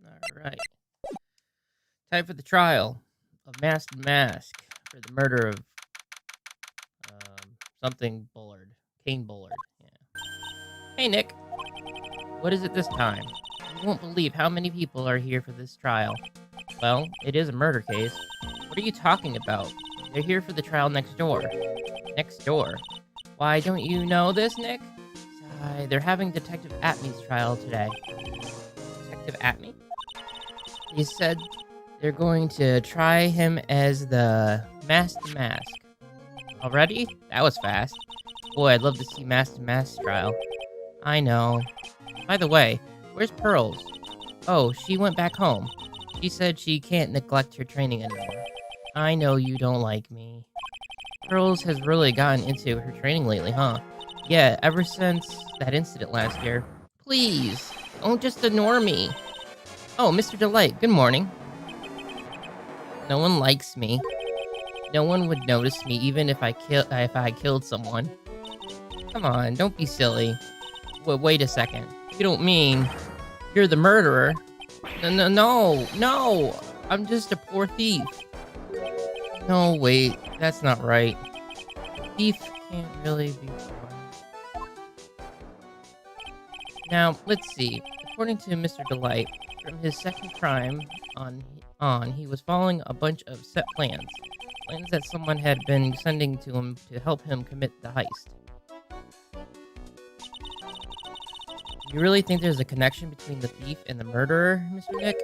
Alright. Time for the trial of Mask for the murder of something Bullard. Kane Bullard. Yeah. Hey, Nick. What is it this time? You won't believe how many people are here for this trial. Well, it is a murder case. What are you talking about? They're here for the trial next door. Next door? Why, don't you know this, Nick? Sigh, they're having Detective Atmey's trial today. Detective Atmey? He said they're going to try him as the MaskDemask. Already? That was fast. Boy, I'd love to see MaskDemask's trial. I know. By the way, where's Pearls? Oh, she went back home. She said she can't neglect her training anymore. I know you don't like me. Pearls has really gotten into her training lately, huh? Yeah, ever since that incident last year. Please, don't just ignore me. Oh, Mr. Delight, good morning. No one likes me. No one would notice me even if I killed someone. Come on, don't be silly. Wait a second. You don't mean you're the murderer? No! I'm just a poor thief. No, wait, that's not right. Thief can't really be poor. Now, let's see. According to Mr. Delight, from his second crime on, he was following a bunch of set plans. Plans that someone had been sending to him to help him commit the heist. You really think there's a connection between the thief and the murderer, Mr. Nick?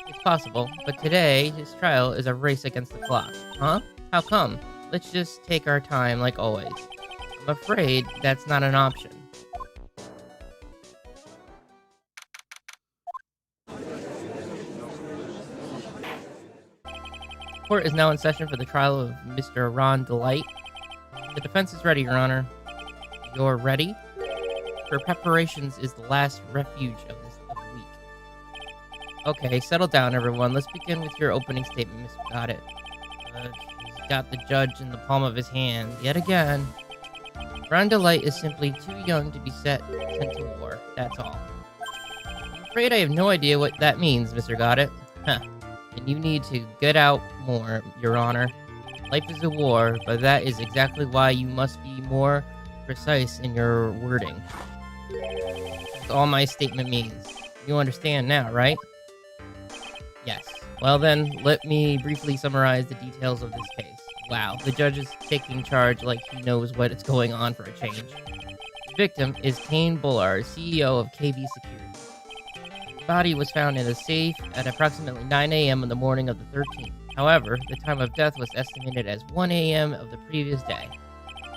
It's possible, but today, his trial is a race against the clock. Huh? How come? Let's just take our time like always. I'm afraid that's not an option. Court is now in session for the trial of Mr. Ron Delight. The defense is ready, Your Honor. You're ready? For preparations is the last refuge of the week. Okay, settle down, everyone. Let's begin with your opening statement, Mr. Got it. He's got the judge in the palm of his hand, yet again. Ron Delight is simply too young to be sent to war, that's all. I'm afraid I have no idea what that means, Mr. Goddett. Huh. And you need to get out more, Your Honor. Life is a war, but that is exactly why you must be more precise in your wording. That's all my statement means. You understand now, right? Yes. Well then, let me briefly summarize the details of this case. Wow, the judge is taking charge like he knows what is going on for a change. The victim is Kane Bullard, CEO of KB Security. The body was found in a safe at approximately 9 a.m. on the morning of the 13th. However, the time of death was estimated as 1 a.m. of the previous day.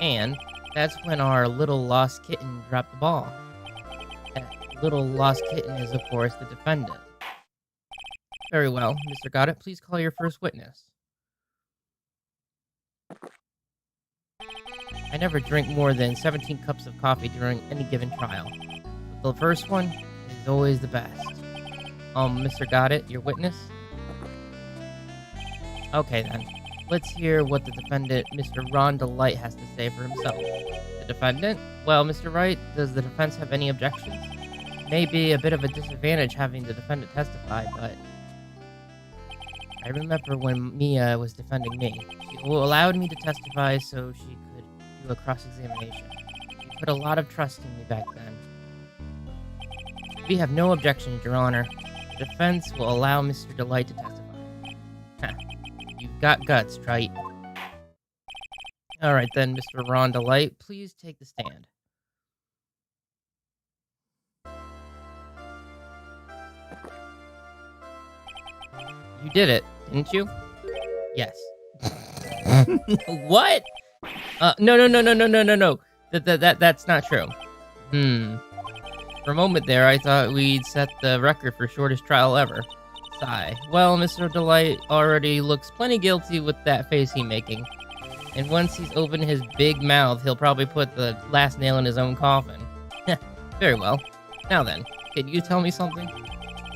And that's when our little lost kitten dropped the ball. That little lost kitten is, of course, the defendant. Very well, Mr. Goddett, please call your first witness. I never drink more than 17 cups of coffee during any given trial. But the first one is always the best. Mr. Goddett, your witness? Okay then. Let's hear what the defendant, Mr. Ron Delight, has to say for himself. The defendant? Well, Mr. Wright, does the defense have any objections? It may be a bit of a disadvantage having the defendant testify, but I remember when Mia was defending me. She allowed me to testify so she could do a cross-examination. She put a lot of trust in me back then. We have no objections, Your Honor. The defense will allow Mr. Delight to testify. Huh. You've got guts, right? Alright then, Mr. Ron Delight, please take the stand. You did it, didn't you? Yes. What? No. That's not true. For a moment there, I thought we'd set the record for shortest trial ever. Sigh. Well, Mr. Delight already looks plenty guilty with that face he's making. And once he's opened his big mouth, he'll probably put the last nail in his own coffin. Very well. Now then, can you tell me something?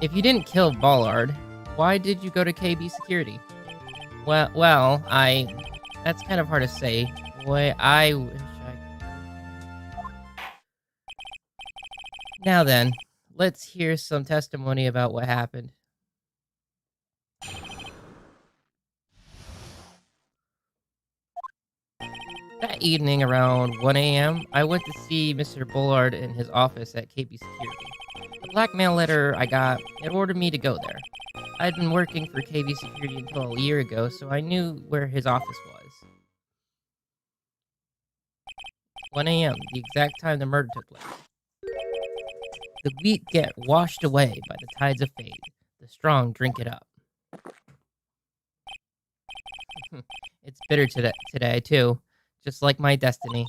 If you didn't kill Bullard, why did you go to KB Security? Well, that's kind of hard to say. Boy, I wish I... Now then, Let's hear some testimony about what happened. That evening around 1 a.m., I went to see Mr. Bullard in his office at KB Security. The blackmail letter I got, it ordered me to go there. I'd been working for KB Security until a year ago, so I knew where his office was. 1 a.m., the exact time the murder took place. The weak get washed away by the tides of fate. The strong drink it up. It's bitter today, too. Just like my destiny.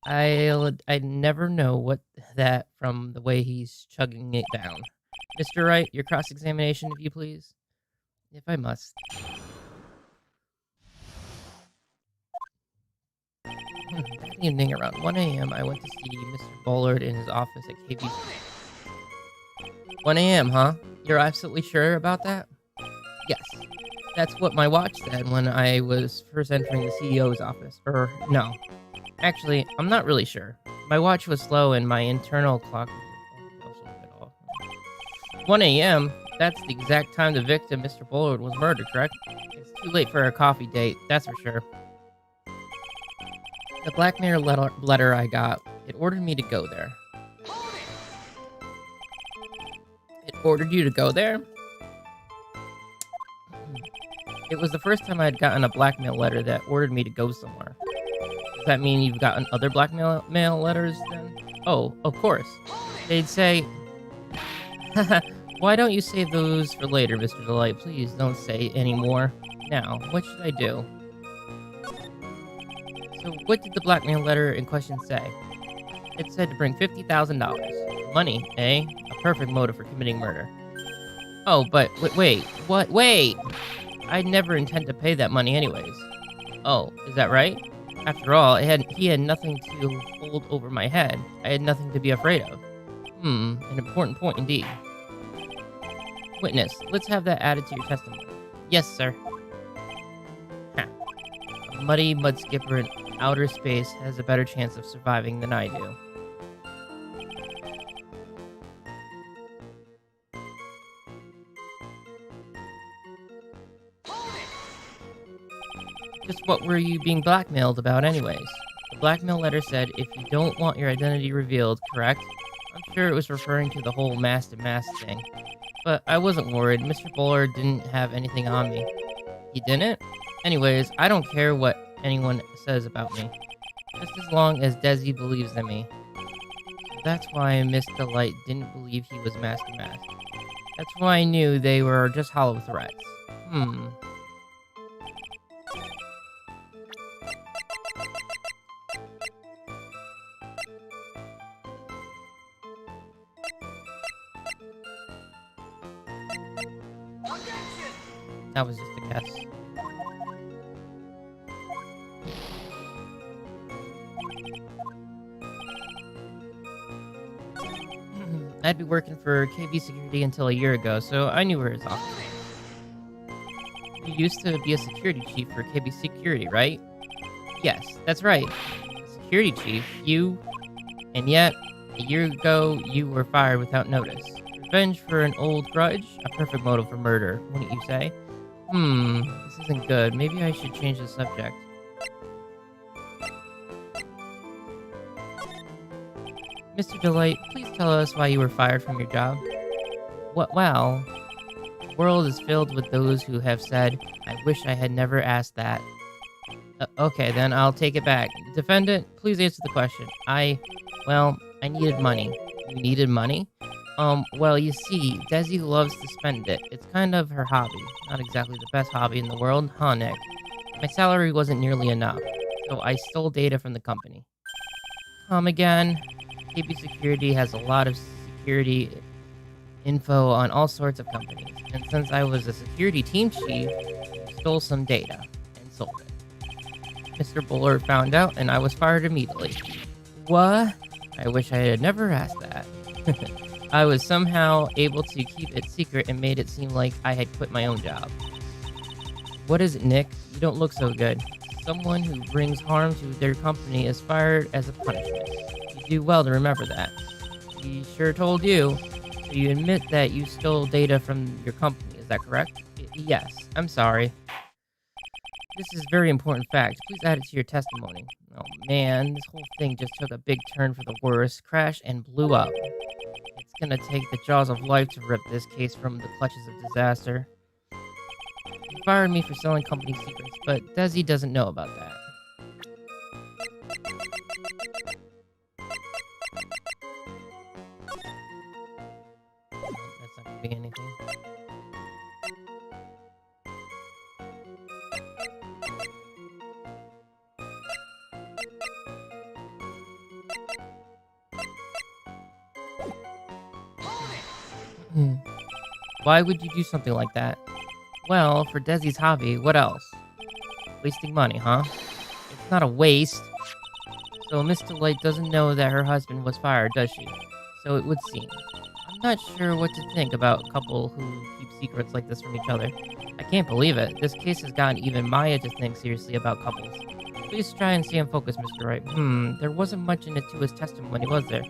I'd never know what that from the way he's chugging it down. Mr. Wright, your cross-examination, if you please. If I must. That evening around 1 a.m., I went to see Mr. Bullard in his office at KB. 1 a.m., huh? You're absolutely sure about that? Yes. That's what my watch said when I was first entering the CEO's office. No. Actually, I'm not really sure. My watch was slow and my internal clock was at all. 1 a.m.? That's the exact time the victim, Mr. Bullard, was murdered, correct? It's too late for a coffee date, that's for sure. The blackmail letter I got, it ordered me to go there. It ordered you to go there? It was the first time I had gotten a blackmail letter that ordered me to go somewhere. Does that mean you've gotten other blackmail letters then? Oh, of course. They'd say, why don't you save those for later, Mr. Delight? Please don't say any more. Now, what should I do? So what did the blackmail letter in question say? It said to bring $50,000. Money, eh? A perfect motive for committing murder. Oh, but wait, what? Wait! I'd never intend to pay that money anyways. Oh, is that right? After all, he had nothing to hold over my head. I had nothing to be afraid of. An important point indeed. Witness, let's have that added to your testimony. Yes, sir. A muddy mudskipper in outer space has a better chance of surviving than I do. Just what were you being blackmailed about anyways? The blackmail letter said if you don't want your identity revealed, correct? I'm sure it was referring to the whole MaskDemask thing. But I wasn't worried. Mr. Bullard didn't have anything on me. He didn't? Anyways, I don't care what anyone says about me. Just as long as Desi believes in me. That's why Miss Delight didn't believe he was MaskDemask. That's why I knew they were just hollow threats. That was just a guess. I'd be working for KB Security until a year ago, so I knew where his office was. You used to be a security chief for KB Security, right? Yes, that's right. Security chief, and yet, a year ago, you were fired without notice. Revenge for an old grudge? A perfect motive for murder, wouldn't you say? This isn't good. Maybe I should change the subject. Mr. Delight, please tell us why you were fired from your job. Well, the world is filled with those who have said, I wish I had never asked that. Okay, then I'll take it back. Defendant, please answer the question. I needed money. You needed money? Well, you see, Desi loves to spend it. It's kind of her hobby. Not exactly the best hobby in the world, huh, Nick? My salary wasn't nearly enough, so I stole data from the company. Come again? KB Security has a lot of security info on all sorts of companies, and since I was a security team chief, I stole some data and sold it. Mr. Bullard found out, and I was fired immediately. What? I wish I had never asked that. I was somehow able to keep it secret and made it seem like I had quit my own job. What is it, Nick? You don't look so good. Someone who brings harm to their company is fired as a punishment. You do well to remember that. He sure told you. So you admit that you stole data from your company, is that correct? Yes, I'm sorry. This is a very important fact. Please add it to your testimony. Oh man, this whole thing just took a big turn for the worse. Crashed and blew up. It's gonna take the jaws of life to rip this case from the clutches of disaster. He fired me for selling company secrets, but Desi doesn't know about that. That's not gonna be anything. Why would you do something like that? Well, for Desi's hobby, what else? Wasting money, huh? It's not a waste. So Miss Delight doesn't know that her husband was fired, does she? So it would seem. I'm not sure what to think about a couple who keep secrets like this from each other. I can't believe it. This case has gotten even Maya to think seriously about couples. Please try and stay on focus, Mr. Wright. There wasn't much in it to his testimony, was there?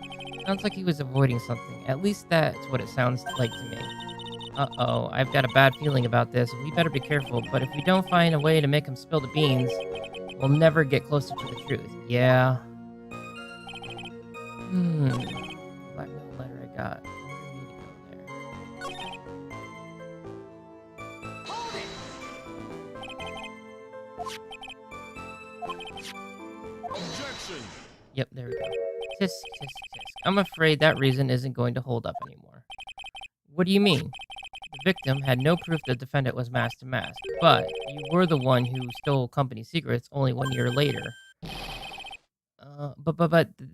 Sounds like he was avoiding something. At least that's what it sounds like to me. Uh-oh, I've got a bad feeling about this. We better be careful, but if we don't find a way to make him spill the beans, we'll never get closer to the truth. Yeah. Blackmail letter I got. I need to go there. Objection! Yep, there we go. Tisk, tisk, tisk. I'm afraid that reason isn't going to hold up anymore. What do you mean? The victim had no proof the defendant was MaskDemask, but you were the one who stole company secrets only 1 year later. But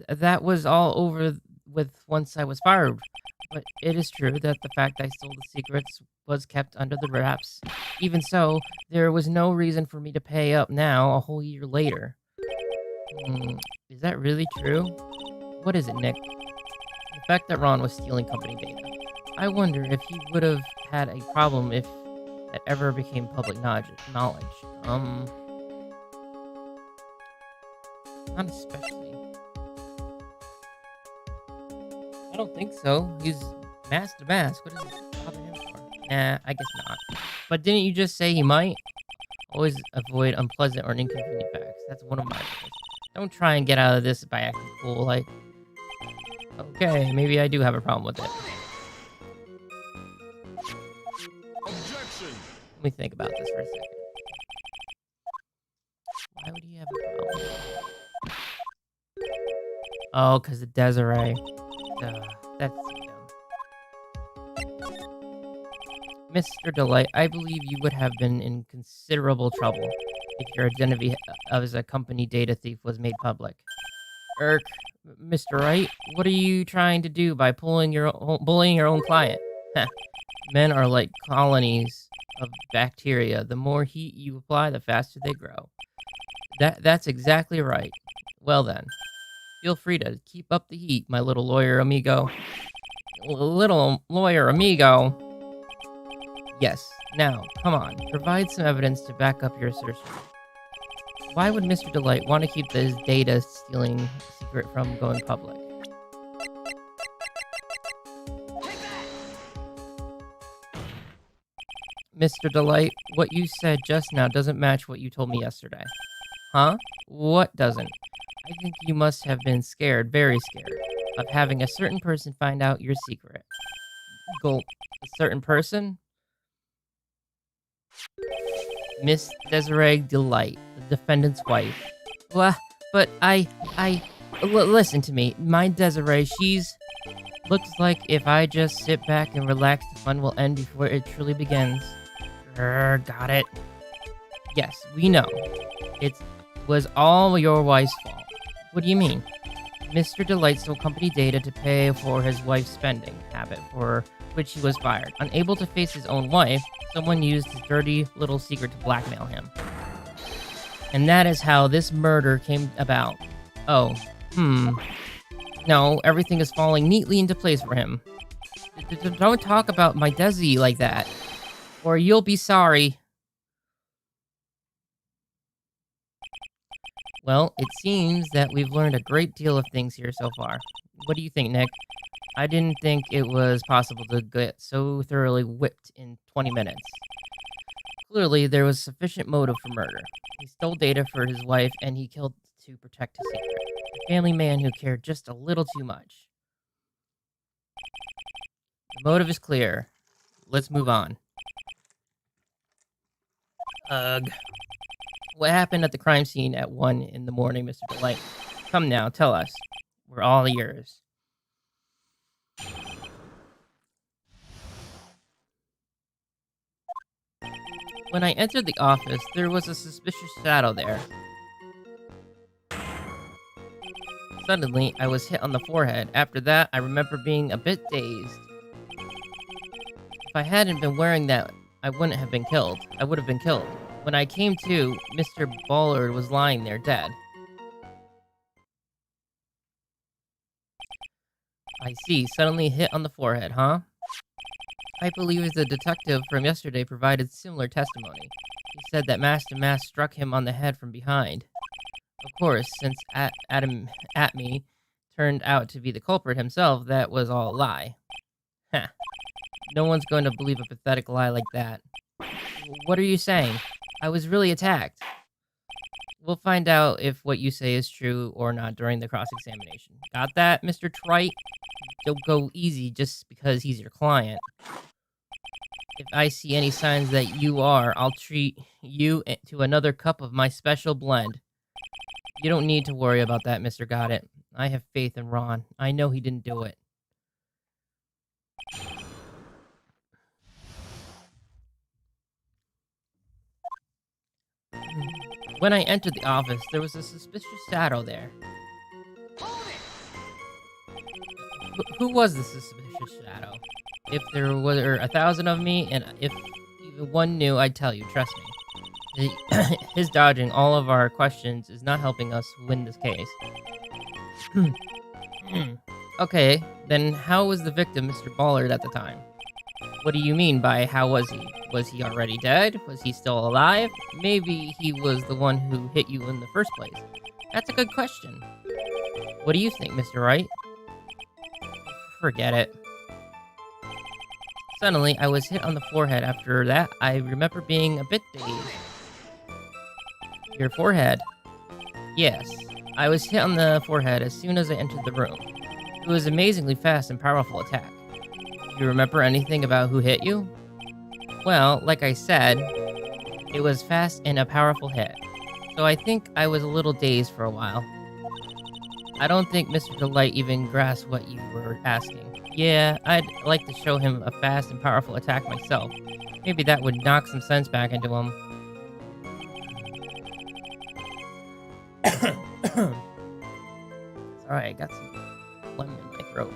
that was all over with once I was fired. But it is true that the fact I stole the secrets was kept under the wraps. Even so, there was no reason for me to pay up now a whole year later. Is that really true? What is it, Nick? The fact that Ron was stealing company data. I wonder if he would have had a problem if that ever became public knowledge. Not especially. I don't think so. He's MaskDemask. What does it bother him for? Nah, I guess not. But didn't you just say he might? Always avoid unpleasant or inconvenient facts. That's one of my rules. Don't try and get out of this by acting cool. Like, okay, maybe I do have a problem with it. Objection! Let me think about this for a second. Why would he have a problem? Oh, because of Desiree. That's so dumb. Mr. Delight, I believe you would have been in considerable trouble if your identity as a company data thief was made public. Mr. Wright, what are you trying to do by bullying your own client? Men are like colonies of bacteria. The more heat you apply, the faster they grow. That's exactly right. Well then, feel free to keep up the heat, my little lawyer amigo. Little lawyer amigo. Yes, now, come on, provide some evidence to back up your assertion. Why would Mr. Delight want to keep this data stealing secret from going public? Mr. Delight, what you said just now doesn't match what you told me yesterday. Huh? What doesn't? I think you must have been scared, very scared, of having a certain person find out your secret. Gulp. A certain person? Miss Desiree Delight, the defendant's wife. Well, but listen to me. My Desiree, looks like if I just sit back and relax, the fun will end before it truly begins. Got it. Yes, we know. It was all your wife's fault. What do you mean? Mr. Delight stole company data to pay for his wife's spending habit, for which he was fired. Unable to face his own wife, someone used his dirty little secret to blackmail him. And that is how this murder came about. Oh, No, everything is falling neatly into place for him. Don't talk about my Desi like that, or you'll be sorry. Well, it seems that we've learned a great deal of things here so far. What do you think, Nick? I didn't think it was possible to get so thoroughly whipped in 20 minutes. Clearly, there was sufficient motive for murder. He stole data for his wife, and he killed to protect his secret. A family man who cared just a little too much. The motive is clear. Let's move on. Ugh. What happened at the crime scene at 1 in the morning, Mr. Delight? Come now, tell us. We're all yours. When I entered the office, there was a suspicious shadow there. Suddenly, I was hit on the forehead. After that, I remember being a bit dazed. If I hadn't been wearing that, I wouldn't have been killed. I would have been killed. When I came to, Mr. Ballard was lying there dead. I see. Suddenly hit on the forehead, huh? I believe the detective from yesterday provided similar testimony. He said that MaskDemask struck him on the head from behind. Of course, since Adam at me turned out to be the culprit himself, that was all a lie. Heh. No one's going to believe a pathetic lie like that. What are you saying? I was really attacked. We'll find out if what you say is true or not during the cross-examination. Got that, Mr. Wright? Don't go easy just because he's your client. If I see any signs that you are, I'll treat you to another cup of my special blend. You don't need to worry about that, Mr. Goddett. I have faith in Ron. I know he didn't do it. When I entered the office, there was a suspicious shadow there. Who was the suspicious shadow? If there were 1,000 of me, and if even one knew, I'd tell you, trust me. His dodging all of our questions is not helping us win this case. Okay, then how was the victim Mr. Ballard at the time? What do you mean by how was he? Was he already dead? Was he still alive? Maybe he was the one who hit you in the first place. That's a good question. What do you think, Mr. Wright? Forget it. Suddenly, I was hit on the forehead. After that, I remember being a bit dazed. Your forehead? Yes. I was hit on the forehead as soon as I entered the room. It was an amazingly fast and powerful attack. Do you remember anything about who hit you? Well, like I said, it was fast and a powerful hit. So I think I was a little dazed for a while. I don't think Mr. Delight even grasped what you were asking. Yeah, I'd like to show him a fast and powerful attack myself. Maybe that would knock some sense back into him. Sorry, I got some phlegm in my throat.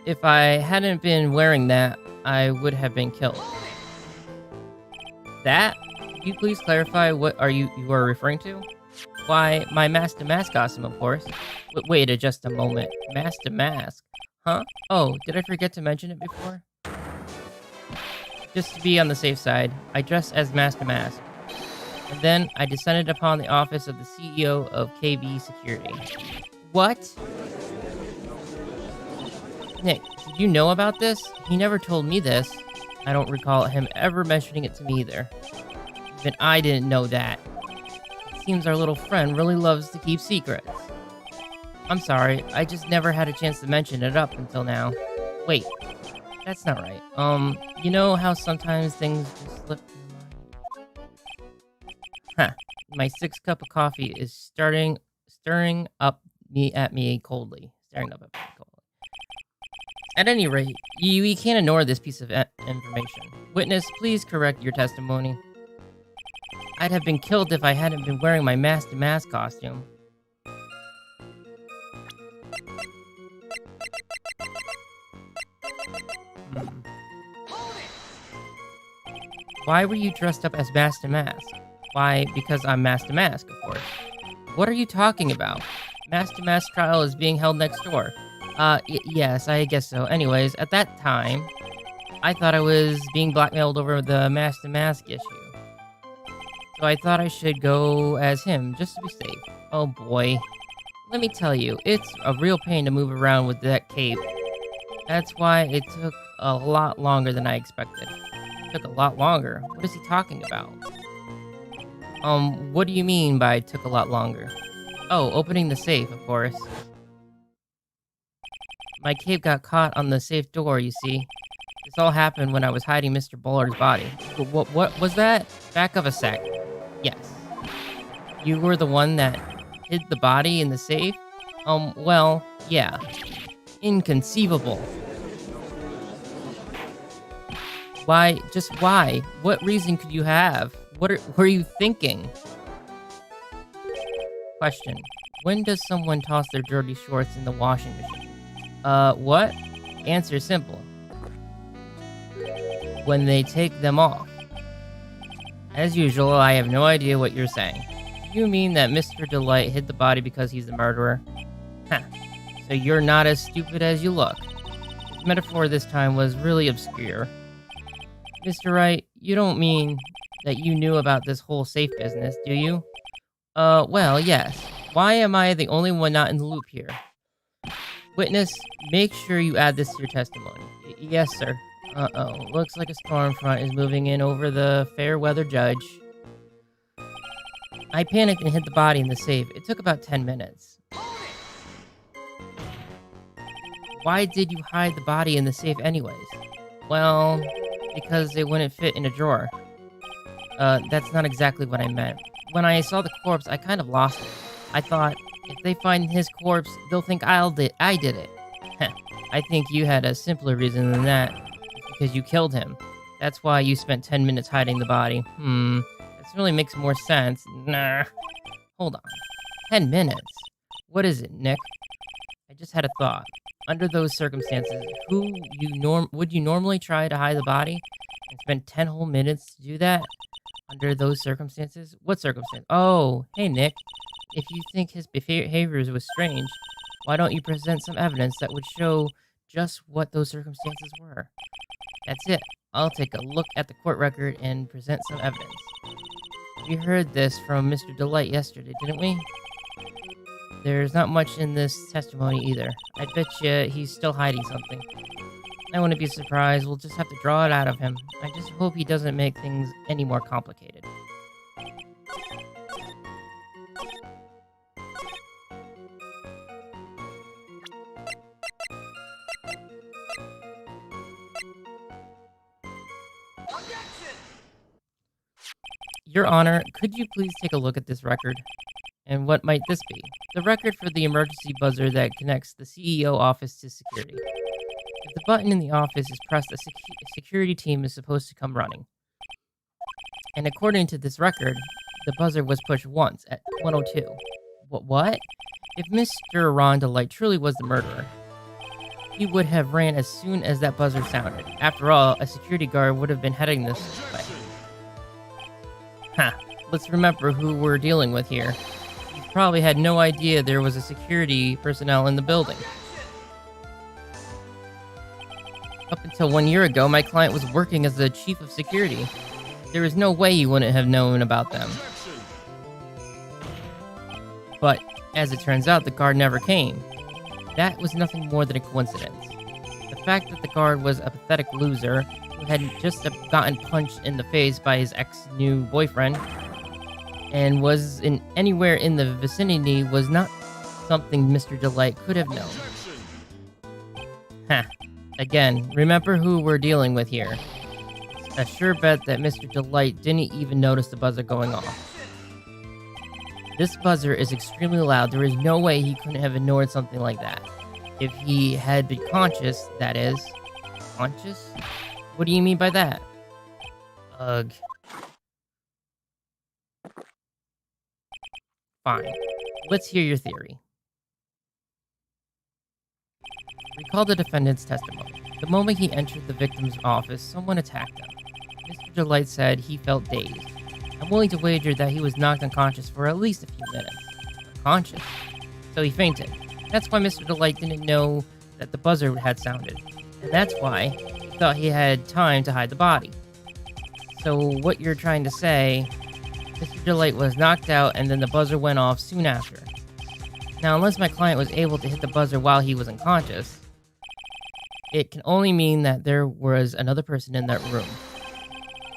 If I hadn't been wearing that, I would have been killed. That? Could you please clarify what you are referring to? Why, my MaskDemask costume, of course. Wait just a moment. MaskDemask? Huh? Oh, did I forget to mention it before? Just to be on the safe side, I dressed as MaskDemask. And then I descended upon the office of the CEO of KB Security. What? Nick, did you know about this? He never told me this. I don't recall him ever mentioning it to me either. Even I didn't know that. It seems our little friend really loves to keep secrets. I'm sorry, I just never had a chance to mention it up until now. Wait, that's not right. You know how sometimes things just slip through your mind? Huh. My 6th cup of coffee is staring up at me coldly. At any rate, we can't ignore this piece of information. Witness, please correct your testimony. I'd have been killed if I hadn't been wearing my MaskDemask costume. Why were you dressed up as MaskDemask? Why, because I'm MaskDemask, of course. What are you talking about? MaskDemask's trial is being held next door. Yes, I guess so. Anyways, at that time, I thought I was being blackmailed over the MaskDemask issue. So I thought I should go as him, just to be safe. Oh boy. Let me tell you, it's a real pain to move around with that cape. That's why it took a lot longer than I expected. It took a lot longer? What is he talking about? What do you mean by took a lot longer? Oh, opening the safe, of course. My cape got caught on the safe door, you see. This all happened when I was hiding Mr. Bullard's body. What was that? Back of a sec. Yes. You were the one that hid the body in the safe? Well, yeah. Inconceivable. Why? Just why? What reason could you have? What were you thinking? Question. When does someone toss their dirty shorts in the washing machine? What? Answer simple. When they take them off. As usual, I have no idea what you're saying. Do you mean that Mr. Delight hid the body because he's the murderer? Huh. So you're not as stupid as you look. The metaphor this time was really obscure. Mr. Wright, you don't mean that you knew about this whole safe business, do you? Well, yes. Why am I the only one not in the loop here? Witness, make sure you add this to your testimony. Yes, sir. Uh-oh. Looks like a storm front is moving in over the fair weather judge. I panicked and hid the body in the safe. It took about 10 minutes. Why did you hide the body in the safe anyways? Well, because it wouldn't fit in a drawer. That's not exactly what I meant. When I saw the corpse, I kind of lost it. I thought, if they find his corpse, they'll think I did it. I think you had a simpler reason than that. Because you killed him. That's why you spent 10 minutes hiding the body. This really makes more sense. Nah. Hold on. 10 minutes? What is it, Nick? I just had a thought. Under those circumstances, would you normally try to hide the body? And spend 10 whole minutes to do that? Under those circumstances? What circumstance? Oh, hey, Nick. If you think his behavior was strange, why don't you present some evidence that would show just what those circumstances were? That's it. I'll take a look at the court record and present some evidence. We heard this from Mr. Delight yesterday, didn't we? There's not much in this testimony either. I bet you he's still hiding something. I wouldn't be surprised. We'll just have to draw it out of him. I just hope he doesn't make things any more complicated. Your Honor, could you please take a look at this record? And what might this be? The record for the emergency buzzer that connects the CEO office to security. If the button in the office is pressed, a security team is supposed to come running. And according to this record, the buzzer was pushed once at 1:02. What? If Mr. Ron Delight truly was the murderer, he would have ran as soon as that buzzer sounded. After all, a security guard would have been heading this way. Let's remember who we're dealing with here. He probably had no idea there was a security personnel in the building. Up until 1 year ago, my client was working as the chief of security. There is no way he wouldn't have known about them. But, as it turns out, the guard never came. That was nothing more than a coincidence. The fact that the guard was a pathetic loser who had just gotten punched in the face by his ex-new boyfriend and was anywhere in the vicinity was not something Mr. Delight could have known. Again, remember who we're dealing with here. A sure bet that Mr. Delight didn't even notice the buzzer going off. This buzzer is extremely loud. There is no way he couldn't have ignored something like that. If he had been conscious, that is. Conscious? What do you mean by that? Ugh. Fine. Let's hear your theory. Recall the defendant's testimony. The moment he entered the victim's office, someone attacked him. Mr. Delight said he felt dazed. I'm willing to wager that he was knocked unconscious for at least a few minutes. Unconscious? So he fainted. That's why Mr. Delight didn't know that the buzzer had sounded. And that's why he thought he had time to hide the body. So what you're trying to say, Mr. Delight was knocked out and then the buzzer went off soon after. Now, unless my client was able to hit the buzzer while he was unconscious, It can only mean that there was another person in that room.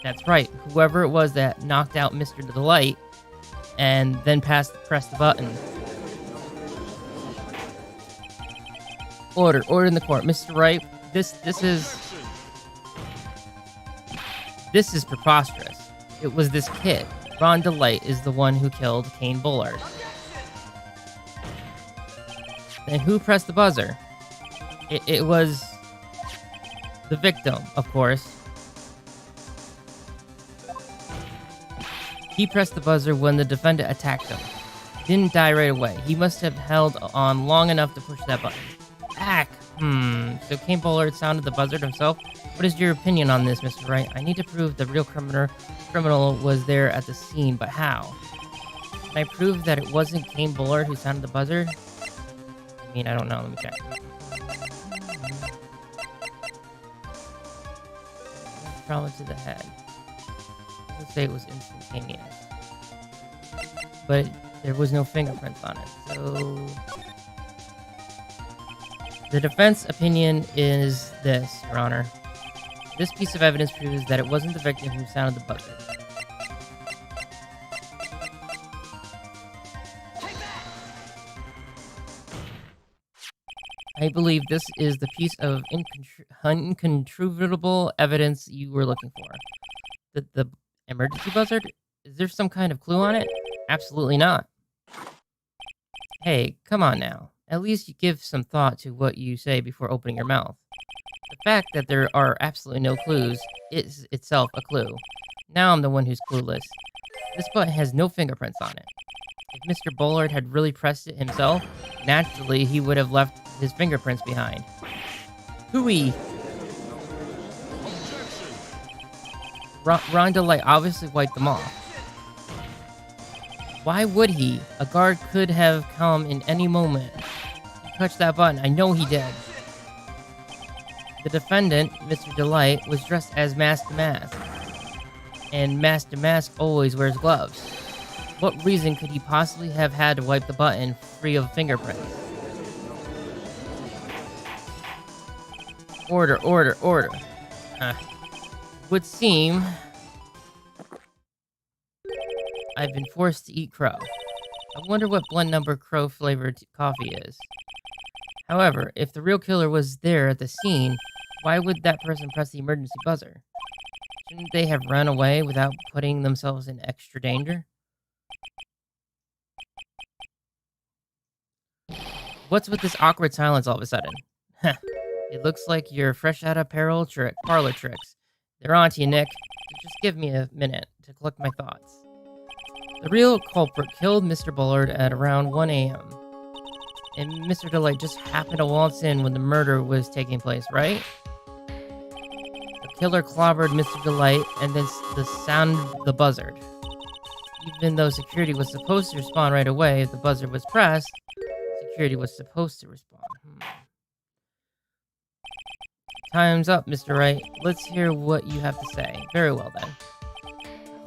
That's right, whoever it was that knocked out Mr. Delight and then pressed the button. Order in the court. Mr. Wright, this is preposterous. It was this kid. Ron Delight is the one who killed Kane Bullard. Then who pressed the buzzer? It was the victim, of course. He pressed the buzzer when the defendant attacked him. He didn't die right away. He must have held on long enough to push that button. So Kane Bullard sounded the buzzer himself? What is your opinion on this, Mr. Wright? I need to prove the real criminal was there at the scene, but how? Can I prove that it wasn't Kane Bullard who sounded the buzzer? I mean, I don't know. Let me check. Trauma to the head. Let's say it was instantaneous. But there was no fingerprints on it, so... The defense opinion is this, Your Honor. This piece of evidence proves that it wasn't the victim who sounded the buzzer. I believe this is the piece of incontrovertible evidence you were looking for. The emergency buzzer? Is there some kind of clue on it? Absolutely not. Hey, come on now. At least you give some thought to what you say before opening your mouth. The fact that there are absolutely no clues is itself a clue. Now I'm the one who's clueless. This button has no fingerprints on it. If Mr. Bullard had really pressed it himself, naturally he would have left his fingerprints behind. Hooey! Ron Delight obviously wiped them off. Why would he? A guard could have come in any moment. He touched that button. I know he did. The defendant, Mr. Delight, was dressed as MaskDemask. And MaskDemask always wears gloves. What reason could he possibly have had to wipe the button free of fingerprints? Order. Would seem I've been forced to eat crow. I wonder what blend number crow flavored coffee is. However, if the real killer was there at the scene, why would that person press the emergency buzzer? Shouldn't they have run away without putting themselves in extra danger? What's with this awkward silence all of a sudden? Heh. It looks like you're fresh out of parlor tricks. They're on to you, Nick. Just give me a minute to collect my thoughts. The real culprit killed Mr. Bullard at around 1 a.m. And Mr. Delight just happened to waltz in when the murder was taking place, right? The killer clobbered Mr. Delight and then sounded the buzzer. Even though security was supposed to respond right away if the buzzer was pressed, security was supposed to respond. Time's up, Mr. Wright. Let's hear what you have to say. Very well, then.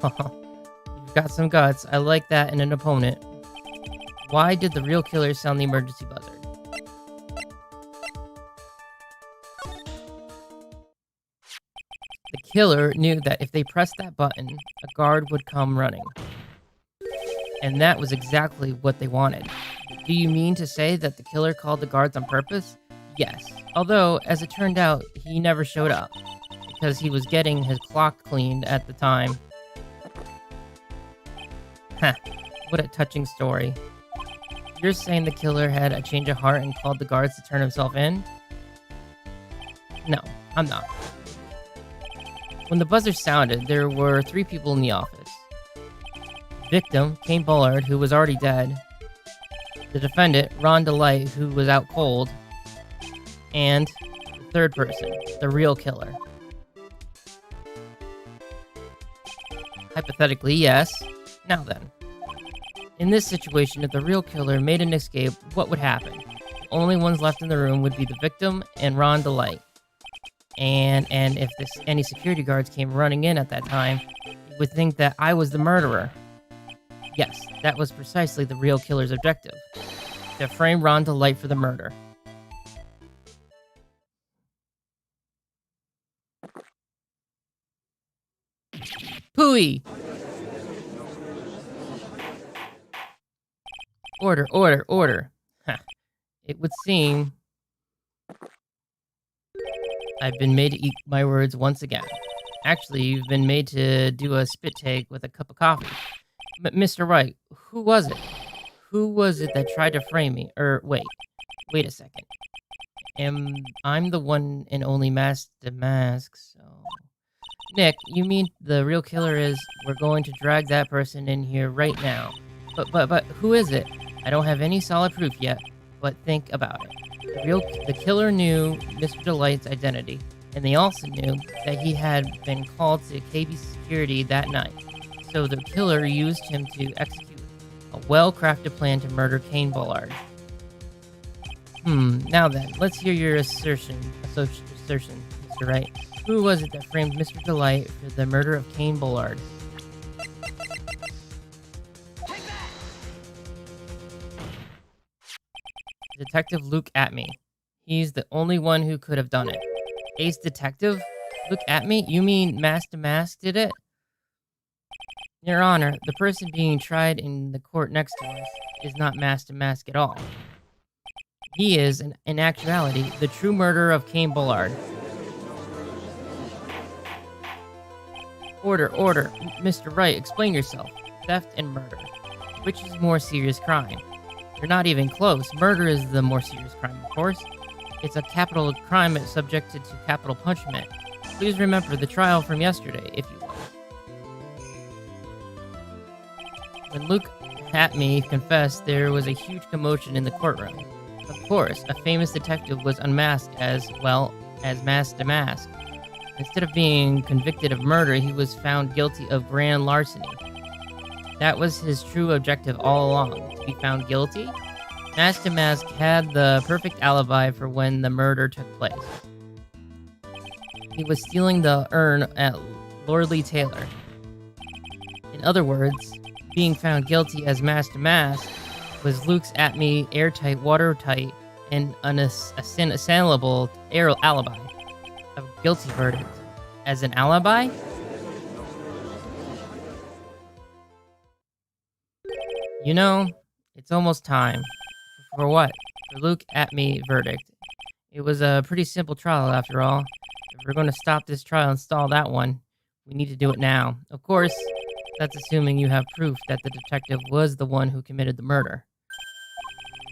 You've got some guts. I like that in an opponent. Why did the real killer sound the emergency buzzer? The killer knew that if they pressed that button, a guard would come running. And that was exactly what they wanted. Do you mean to say that the killer called the guards on purpose? Yes. Although, as it turned out, he never showed up. Because he was getting his clock cleaned at the time. Heh. What a touching story. You're saying the killer had a change of heart and called the guards to turn himself in? No, I'm not. When the buzzer sounded, there were 3 people in the office. Victim, Kane Bullard, who was already dead. The defendant, Ron Delight, who was out cold. And the third person, the real killer. Hypothetically, yes. Now then. In this situation, if the real killer made an escape, what would happen? The only ones left in the room would be the victim and Ron Delight. And if any security guards came running in at that time, you would think that I was the murderer. Yes, that was precisely the real killer's objective. To frame Ron Delight for the murder. Pooey! Order, order, order. Huh. It would seem I've been made to eat my words once again. Actually, you've been made to do a spit take with a cup of coffee. Mr. Wright, who was it? Who was it that tried to frame me? Wait a second. I'm the one and only MaskDemask, so... Nick, you mean the real killer is... We're going to drag that person in here right now. But who is it? I don't have any solid proof yet, but think about it. The killer knew Mr. Delight's identity, and they also knew that he had been called to KB security that night. So the killer used him to execute a well-crafted plan to murder Kane Bullard. Now then, let's hear your assertion, Mr. Wright. Who was it that framed Mr. Delight for the murder of Kane Bullard? Detective Luke Atme. He's the only one who could have done it. Ace Detective? Luke Atme? You mean MaskDemask did it? Your Honor, the person being tried in the court next to us is not MaskDemask at all. He is, in actuality, the true murderer of Kane Bullard. Order, order. Mr. Wright, explain yourself. Theft and murder. Which is more serious crime? You're not even close. Murder is the more serious crime, of course. It's a capital crime subjected to capital punishment. Please remember the trial from yesterday, if you will. When Luke Atme confessed, there was a huge commotion in the courtroom. Of course, a famous detective was unmasked as well as MaskDemask. Instead of being convicted of murder, he was found guilty of grand larceny. That was his true objective all along, to be found guilty. MaskDemask had the perfect alibi for when the murder took place. He was stealing the urn at Lordly Taylor. In other words, being found guilty as MaskDemask was Luke's Atme airtight, watertight, and unassailable alibi. A guilty verdict. As an alibi? You know, it's almost time. For what? For Luke Atme verdict. It was a pretty simple trial after all. If we're going to stop this trial and stall that one, we need to do it now. Of course, that's assuming you have proof that the detective was the one who committed the murder.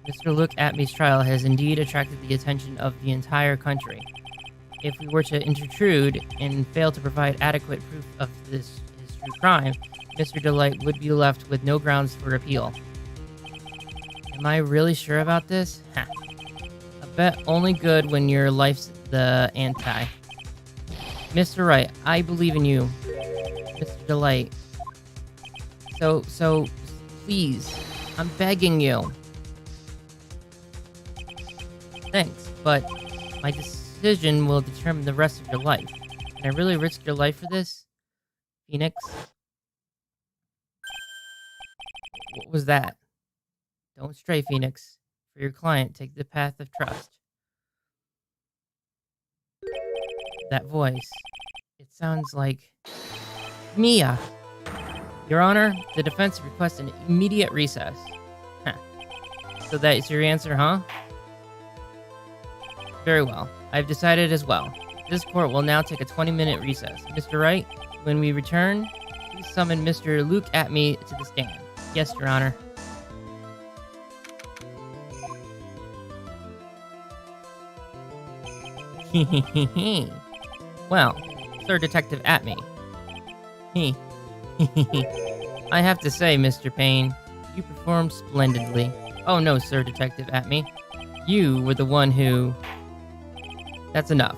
Mr. Luke Atme's trial has indeed attracted the attention of the entire country. If we were to intrude and fail to provide adequate proof of his true crime, Mr. Delight would be left with no grounds for appeal. Am I really sure about this? Ha. A bet only good when your life's the anti. Mr. Wright, I believe in you. Mr. Delight. So, please, I'm begging you. Thanks, but my decision will determine the rest of your life. Can I really risk your life for this? Phoenix? What was that? Don't stray, Phoenix. For your client, take the path of trust. That voice. It sounds like... Mia! Your Honor, the defense requests an immediate recess. Huh. So that is your answer, huh? Very well. I've decided as well. This court will now take a 20-minute recess. Mr. Wright, when we return, please summon Mr. Luke Atme to the stand. Yes, Your Honor. Well, Sir Detective Atme. I have to say, Mr. Payne, you performed splendidly. Oh no, Sir Detective Atme. You were the one who... That's enough.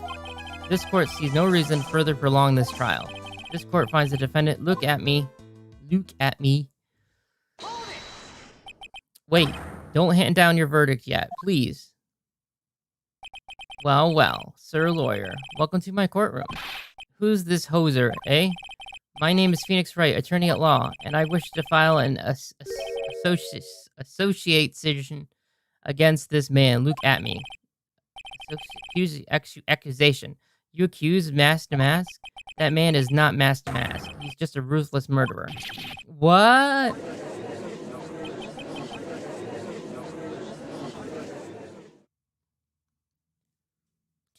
This court sees no reason to further prolong this trial. This court finds the defendant Luke Atme. Wait, don't hand down your verdict yet, please. Well, Sir Lawyer, welcome to my courtroom. Who's this hoser, eh? My name is Phoenix Wright, attorney at law, and I wish to file an association against this man, Luke Atme. Accusation. You accuse MaskDemask That man is not MaskDemask. He's just a ruthless murderer. What?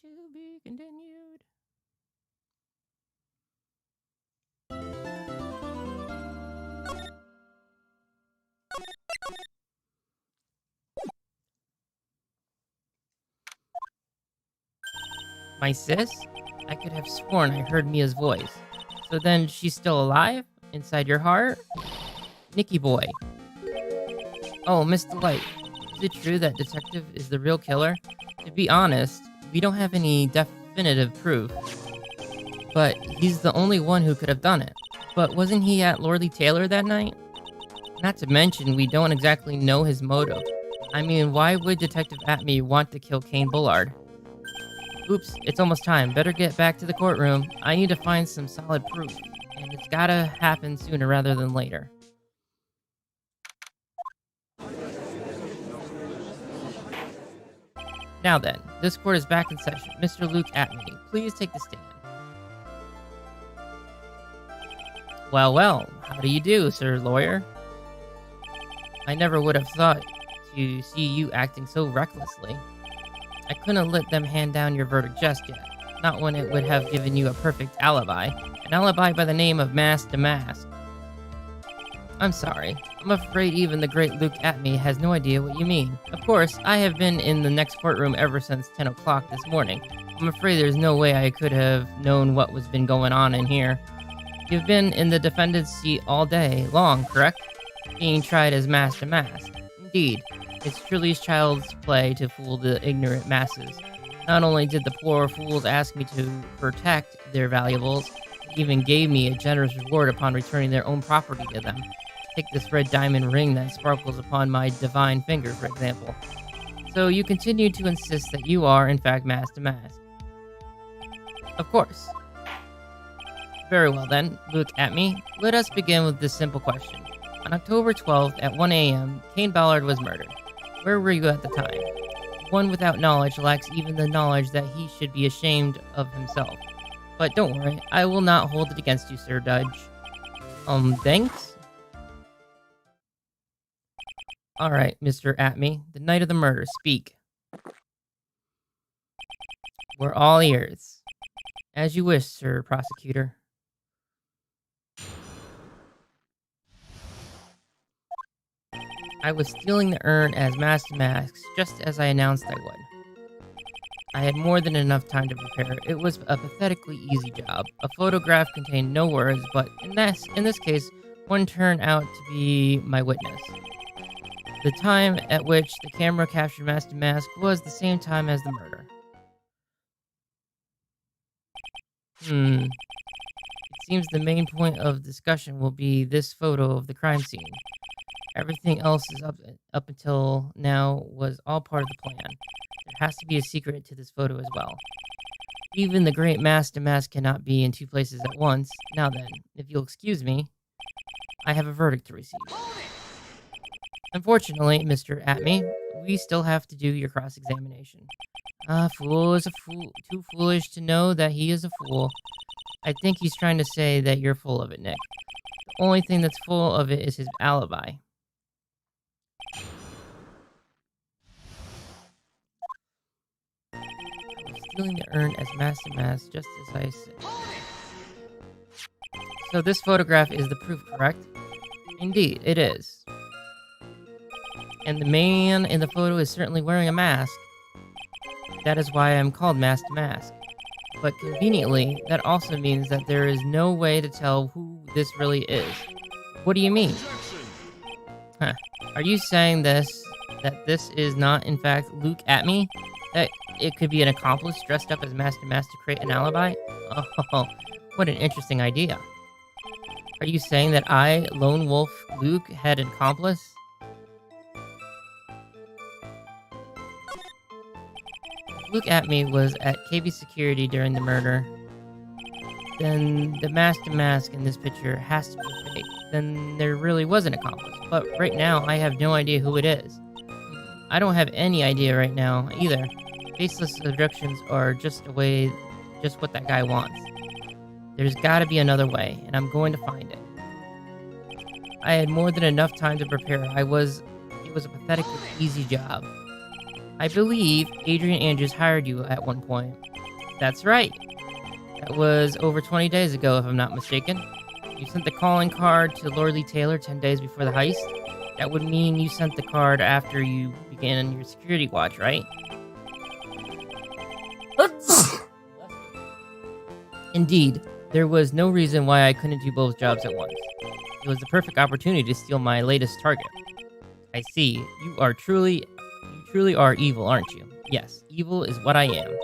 To be continued. My sis? I could have sworn I heard Mia's voice. So then she's still alive? Inside your heart? Nicky boy. Oh, Miss Delight. Is it true that Detective is the real killer? To be honest, we don't have any definitive proof. But he's the only one who could have done it. But wasn't he at Lordly Taylor that night? Not to mention, we don't exactly know his motive. I mean, why would Detective Atme want to kill Kane Bullard? Oops, it's almost time. Better get back to the courtroom. I need to find some solid proof. And it's gotta happen sooner rather than later. Now then, this court is back in session. Mr. Luke Atme, please take the stand. Well, how do you do, sir lawyer? I never would have thought to see you acting so recklessly. I couldn't let them hand down your verdict just yet, not when it would have given you a perfect alibi, an alibi by the name of MaskDemask. I'm sorry. I'm afraid even the great Luke Atme has no idea what you mean. Of course, I have been in the next courtroom ever since 10 o'clock this morning. I'm afraid there's no way I could have known what was been going on in here. You've been in the defendant's seat all day long, correct? Being tried as MaskDemask. Indeed, it's truly child's play to fool the ignorant masses. Not only did the poor fools ask me to protect their valuables, they even gave me a generous reward upon returning their own property to them. Take this red diamond ring that sparkles upon my divine finger, for example. So you continue to insist that you are, in fact, MaskDemask. Of course. Very well then, Luke Atme, let us begin with this simple question. On October 12th at 1 a.m., Kane Ballard was murdered. Where were you at the time? One without knowledge lacks even the knowledge that he should be ashamed of himself. But don't worry, I will not hold it against you, Sir Judge. Thanks? Alright, Mr. Atme, the night of the murder, speak. We're all ears. As you wish, Sir Prosecutor. I was stealing the urn as MaskDemask, just as I announced I would. I had more than enough time to prepare. It was a pathetically easy job. A photograph contained no words, but in this case, one turned out to be my witness. The time at which the camera captured MaskDemask was the same time as the murder. It seems the main point of discussion will be this photo of the crime scene. Everything else is up until now was all part of the plan. There has to be a secret to this photo as well. Even the great MaskDemask cannot be in two places at once. Now then, if you'll excuse me, I have a verdict to receive. Unfortunately, Mr. Atme, we still have to do your cross-examination. A fool is a fool, too foolish to know that he is a fool. I think he's trying to say that you're full of it, Nick. The only thing that's full of it is his alibi. Stealing the urn as MaskDemask, just as I said. So this photograph is the proof, correct? Indeed, it is. And the man in the photo is certainly wearing a mask. That is why I'm called MaskDemask. But conveniently, that also means that there is no way to tell who this really is. What do you mean? Huh. Are you saying that this is not, in fact, Luke Atme? That it could be an accomplice dressed up as MaskDemask to create an alibi? Oh, what an interesting idea. Are you saying that I, Lone Wolf Luke, had an accomplice? Luke Atme was at KB Security during the murder. Then the MaskDemask in this picture has to be fake. Then there really was an accomplice. But right now, I have no idea who it is. I don't have any idea right now, either. Faceless objections are just what that guy wants. There's gotta be another way, and I'm going to find it. I had more than enough time to prepare. It was a pathetically easy job. I believe Adrian Andrews hired you at one point. That's right. That was over 20 days ago, if I'm not mistaken. You sent the calling card to Lord Lee Taylor 10 days before the heist. That would mean you sent the card after you began your security watch, right? Indeed, there was no reason why I couldn't do both jobs at once. It was the perfect opportunity to steal my latest target. I see. You truly are evil, aren't you? Yes, evil is what I am.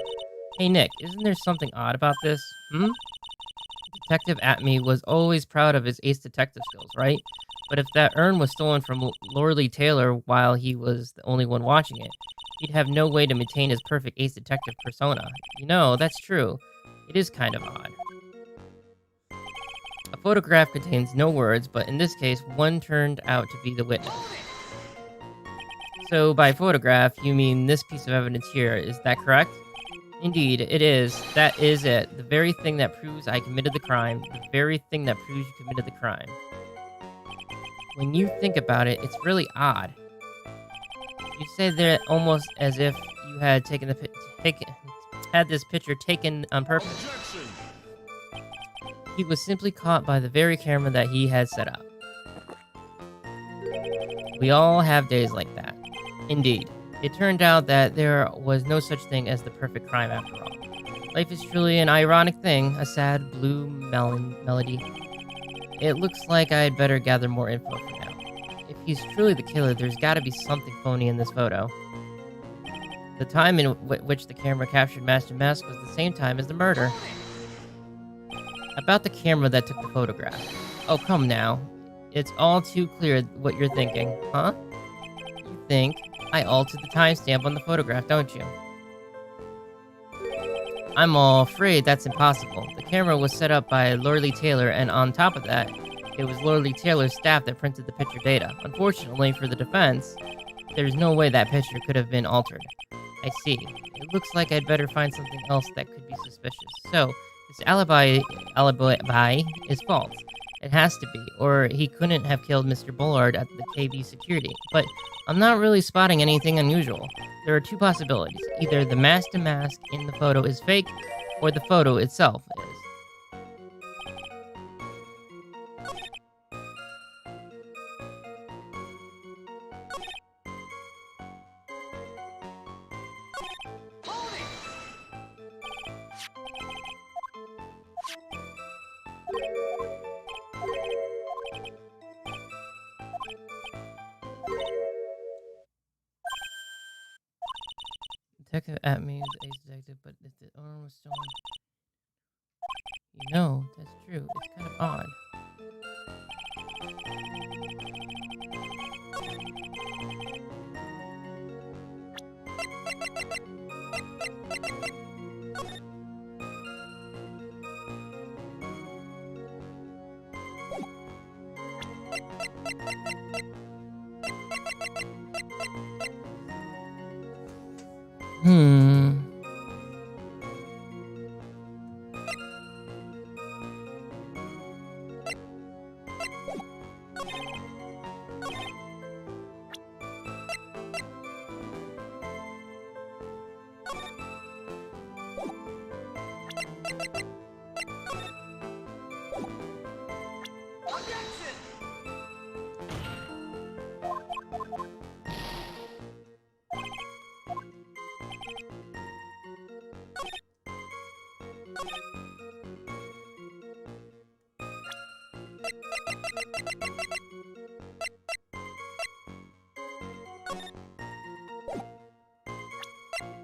Hey Nick, isn't there something odd about this? Detective Atme was always proud of his ace detective skills, right? But if that urn was stolen from Lord Lee Taylor while he was the only one watching it, he'd have no way to maintain his perfect ace detective persona. You know, that's true. It is kind of odd. A photograph contains no words, but in this case, one turned out to be the witness. So by photograph, you mean this piece of evidence here, is that correct? Indeed, it is. That is it. The very thing that proves I committed the crime. The very thing that proves you committed the crime. When you think about it, it's really odd. You say that almost as if you had had this picture taken on purpose. Objection! He was simply caught by the very camera that he had set up. We all have days like that. Indeed. It turned out that there was no such thing as the perfect crime after all. Life is truly an ironic thing, a sad blue melody. It looks like I'd better gather more info for now. If he's truly the killer, there's gotta be something phony in this photo. The time in which the camera captured MaskDemask was the same time as the murder. About the camera that took the photograph. Oh, come now. It's all too clear what you're thinking, huh? You think I altered the timestamp on the photograph, don't you? I'm all afraid that's impossible. The camera was set up by Lord Lee Taylor, and on top of that, it was Lord Lee Taylor's staff that printed the picture data. Unfortunately for the defense, there's no way that picture could have been altered. I see. It looks like I'd better find something else that could be suspicious. So, this alibi is false. It has to be, or he couldn't have killed Mr. Bullard at the KB security. But I'm not really spotting anything unusual. There are two possibilities. Either the MaskDemask in the photo is fake, or the photo itself is. Detective Atme is ace detective, but if the owner was stolen... You know, that's true. It's kind of odd.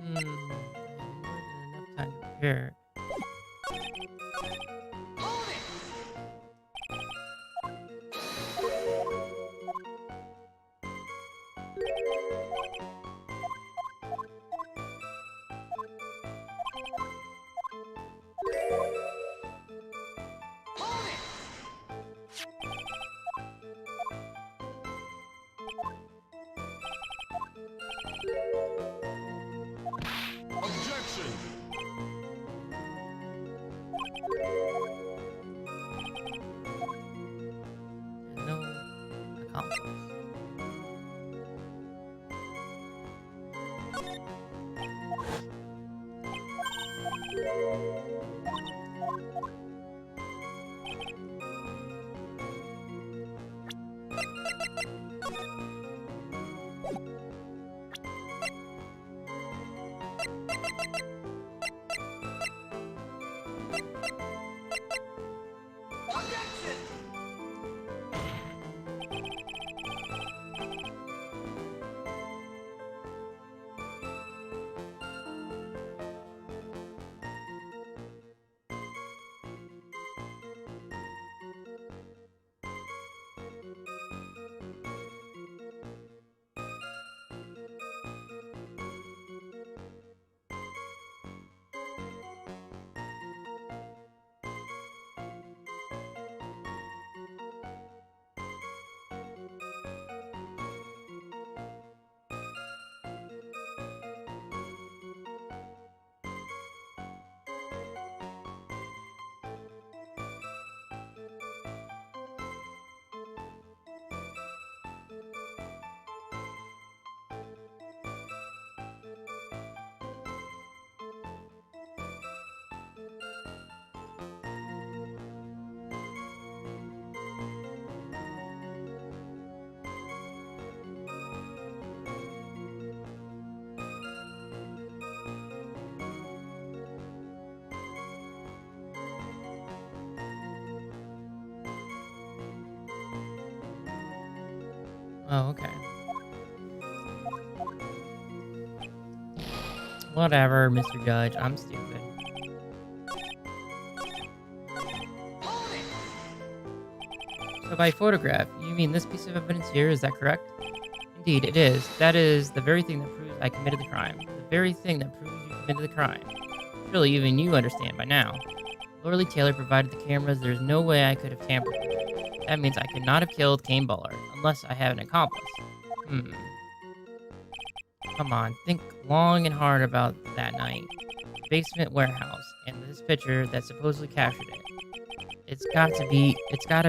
More than enough time to prepare. Objection! Oh, okay. Whatever, Mr. Judge. I'm stupid. So by photograph, you mean this piece of evidence here, is that correct? Indeed, it is. That is the very thing that proves I committed the crime. The very thing that proves you committed the crime. Surely even you understand by now. Lorelei Taylor provided the cameras. There's no way I could have tampered with it. That means I could not have killed Kane Bullard, unless I have an accomplice. Come on, think long and hard about that night. Basement warehouse, and this picture that supposedly captured it. It's gotta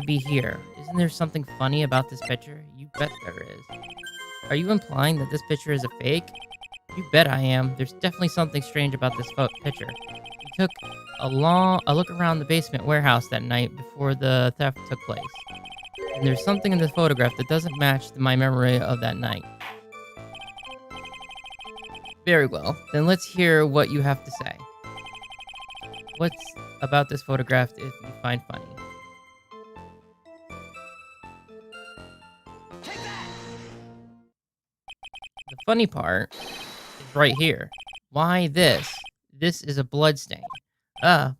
be here. Isn't there something funny about this picture? You bet there is. Are you implying that this picture is a fake? You bet I am. There's definitely something strange about this picture. You took a look around the basement warehouse that night before the theft took place. And there's something in the photograph that doesn't match my memory of that night. Very well. Then let's hear what you have to say. What's about this photograph if you find funny? The funny part is right here. Why this? This is a blood stain.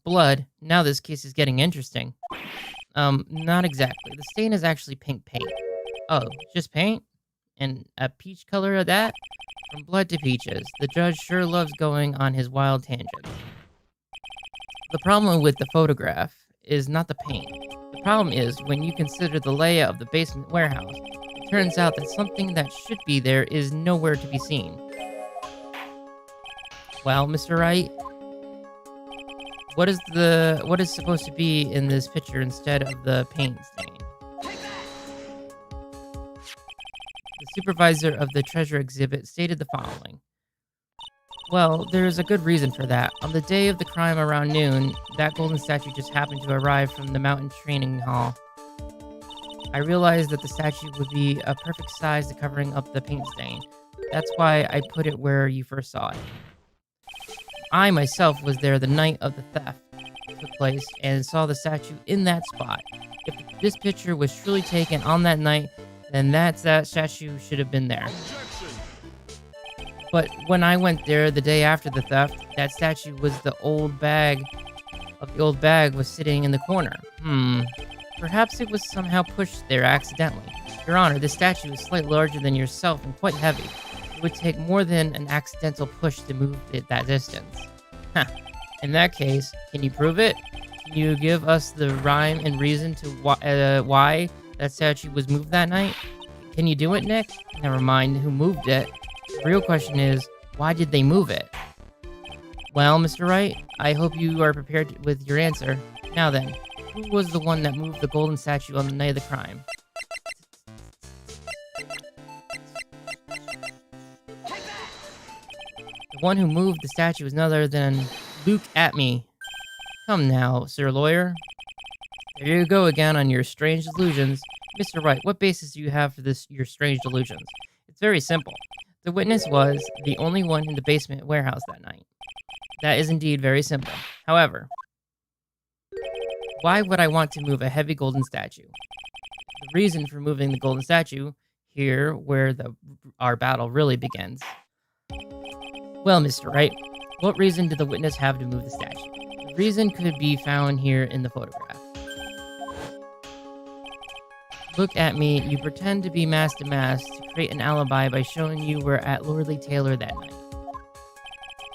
Blood. Now this case is getting interesting. Not exactly. The stain is actually pink paint. Oh, just paint? And a peach color of that? From blood to peaches. The judge sure loves going on his wild tangents. The problem with the photograph is not the paint. The problem is when you consider the layout of the basement warehouse, it turns out that something that should be there is nowhere to be seen. Well, Mr. Wright, what is supposed to be in this picture instead of the paint stain? The supervisor of the treasure exhibit stated the following. Well, there's a good reason for that. On the day of the crime around noon, that golden statue just happened to arrive from the mountain training hall. I realized that the statue would be a perfect size to covering up the paint stain. That's why I put it where you first saw it. I myself was there the night of the theft took place and saw the statue in that spot. If this picture was truly taken on that night, then that statue should have been there. Objection. But when I went there the day after the theft, that statue was the old bag was sitting in the corner. Perhaps it was somehow pushed there accidentally. Your Honor, this statue is slightly larger than yourself and quite heavy. It would take more than an accidental push to move it that distance. In that case, can you prove it? Can you give us the rhyme and reason to why that statue was moved that night? Can you do it, Nick? Never mind who moved it. The real question is, why did they move it? Well, Mr. Wright, I hope you are prepared with your answer. Now then, who was the one that moved the golden statue on the night of the crime? The one who moved the statue was none other than Luke Atme. Come now, Sir Lawyer. There you go again on your strange delusions. Mr. Wright, what basis do you have for your strange delusions? It's very simple. The witness was the only one in the basement warehouse that night. That is indeed very simple. However, Why would I want to move a heavy golden statue? The reason for moving the golden statue, here where our battle really begins. Well, Mr. Wright, what reason did the witness have to move the statue? The reason could be found here in the photograph. Look at me, you pretend to be MaskDemask to create an alibi by showing you were at Lordly Taylor that night.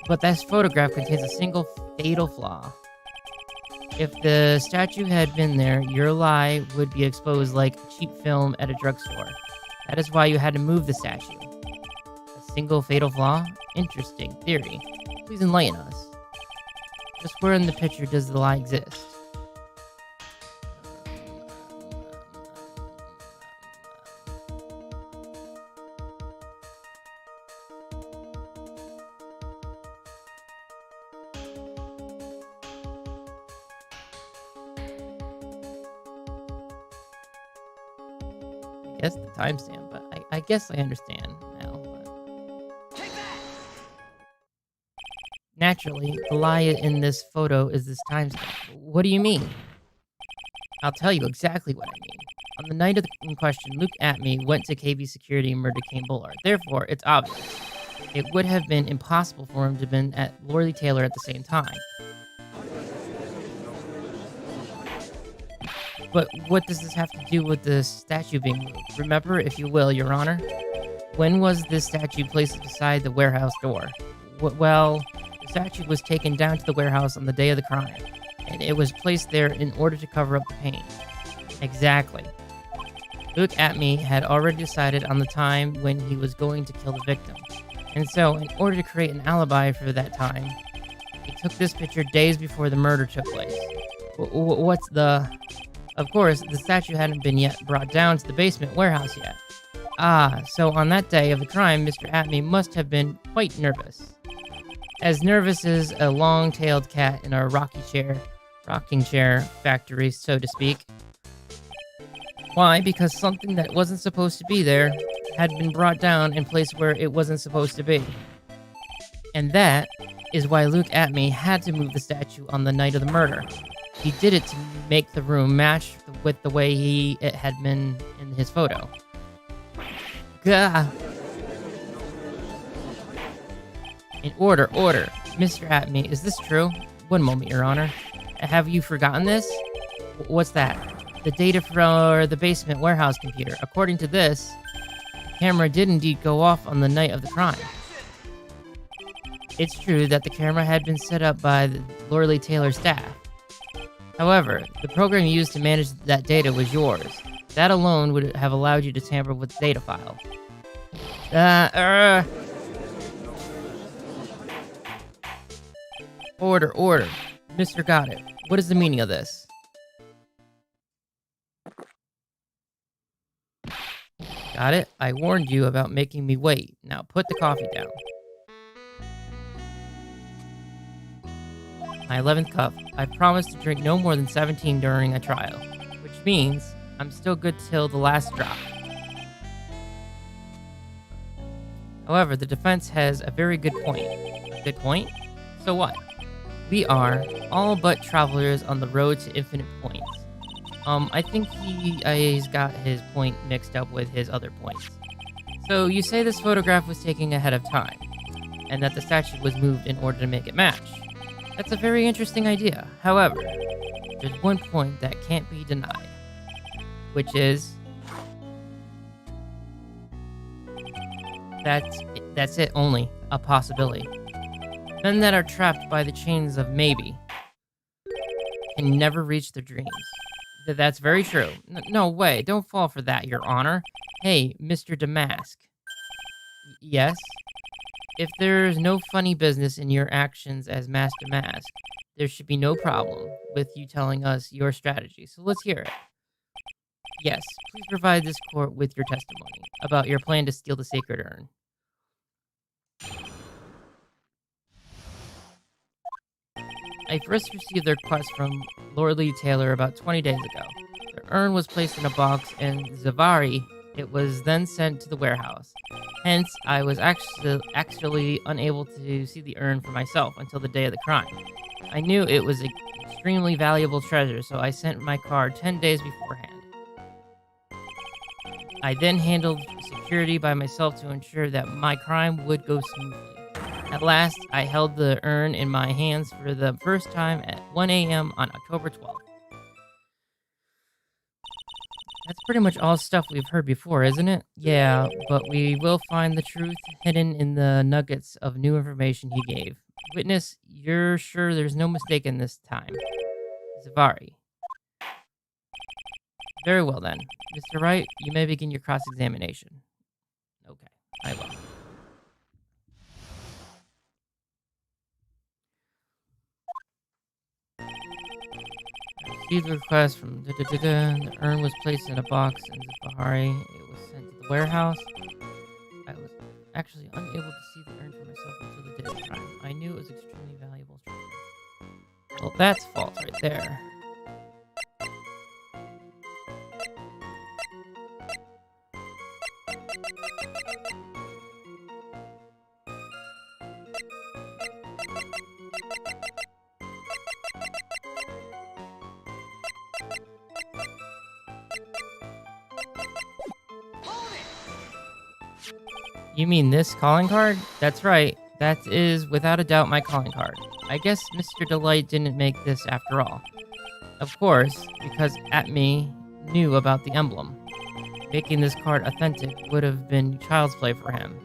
But this photograph contains a single fatal flaw. If the statue had been there, your lie would be exposed like cheap film at a drugstore. That is why you had to move the statue. A single fatal flaw? Interesting theory. Please enlighten us. Just where in the picture does the lie exist? I guess the timestamp, but I guess I understand now. But... Naturally, the lie in this photo is this timestamp. What do you mean? I'll tell you exactly what I mean. On the night in question, Luke Atme went to KB Security and murdered Kane Bullard. Therefore, it's obvious. It would have been impossible for him to have been at Lordly Taylor at the same time. But what does this have to do with the statue being moved? Remember, if you will, Your Honor, when was this statue placed beside the warehouse door? Well, the statue was taken down to the warehouse on the day of the crime, and it was placed there in order to cover up the paint. Exactly. Luke Atme had already decided on the time when he was going to kill the victim, and so, in order to create an alibi for that time, he took this picture days before the murder took place. What's the... Of course, the statue hadn't been yet brought down to the basement warehouse yet. Ah, so on that day of the crime, Mr. Atme must have been quite nervous. As nervous as a long-tailed cat in a rocking chair factory, so to speak. Why? Because something that wasn't supposed to be there had been brought down and placed where it wasn't supposed to be. And that is why Luke Atme had to move the statue on the night of the murder. He did it to make the room match with the way it had been in his photo. Gah! In order. Mr. Atme, is this true? One moment, Your Honor. Have you forgotten this? What's that? The data for the basement warehouse computer. According to this, the camera did indeed go off on the night of the crime. It's true that the camera had been set up by the Lordly Taylor staff. However, the program used to manage that data was yours. That alone would have allowed you to tamper with the data file. Order. Mr. Got It. What is the meaning of this? Got it? I warned you about making me wait. Now put the coffee down. My 11th cup. I promised to drink no more than 17 during a trial, which means I'm still good till the last drop. However, the defense has a very good point. A good point? So what? We are all but travelers on the road to infinite points. I think he's got his point mixed up with his other points. So you say this photograph was taken ahead of time, and that the statue was moved in order to make it match. That's a very interesting idea. However, there's one point that can't be denied, which is that's it, only a possibility. Men that are trapped by the chains of maybe can never reach their dreams. That's very true. No way, don't fall for that, Your Honor. Hey, Mr. Damask. Yes? If there's no funny business in your actions as MaskDemask, there should be no problem with you telling us your strategy, so let's hear it. Yes, please provide this court with your testimony about your plan to steal the sacred urn. I first received the request from Lordly Taylor about 20 days ago. The urn was placed in a box in Zavari. It was then sent to the warehouse. Hence, I was actually unable to see the urn for myself until the day of the crime. I knew it was an extremely valuable treasure, so I sent my card 10 days beforehand. I then handled security by myself to ensure that my crime would go smoothly. At last, I held the urn in my hands for the first time at 1 a.m. on October 12th. That's pretty much all stuff we've heard before, isn't it? Yeah, but we will find the truth hidden in the nuggets of new information he gave. Witness, you're sure there's no mistake in this time? Zavari. Very well then. Mr. Wright, you may begin your cross-examination. Okay, I will. I received a request from The urn was placed in a box in Zafahari. It was sent to the warehouse. I was actually unable to see the urn for myself until the day of the crime. I knew it was extremely valuable treasure. Well, that's false right there. You mean this calling card? That's right. That is, without a doubt, my calling card. I guess Mr. Delight didn't make this after all. Of course, because Atme knew about the emblem. Making this card authentic would have been child's play for him.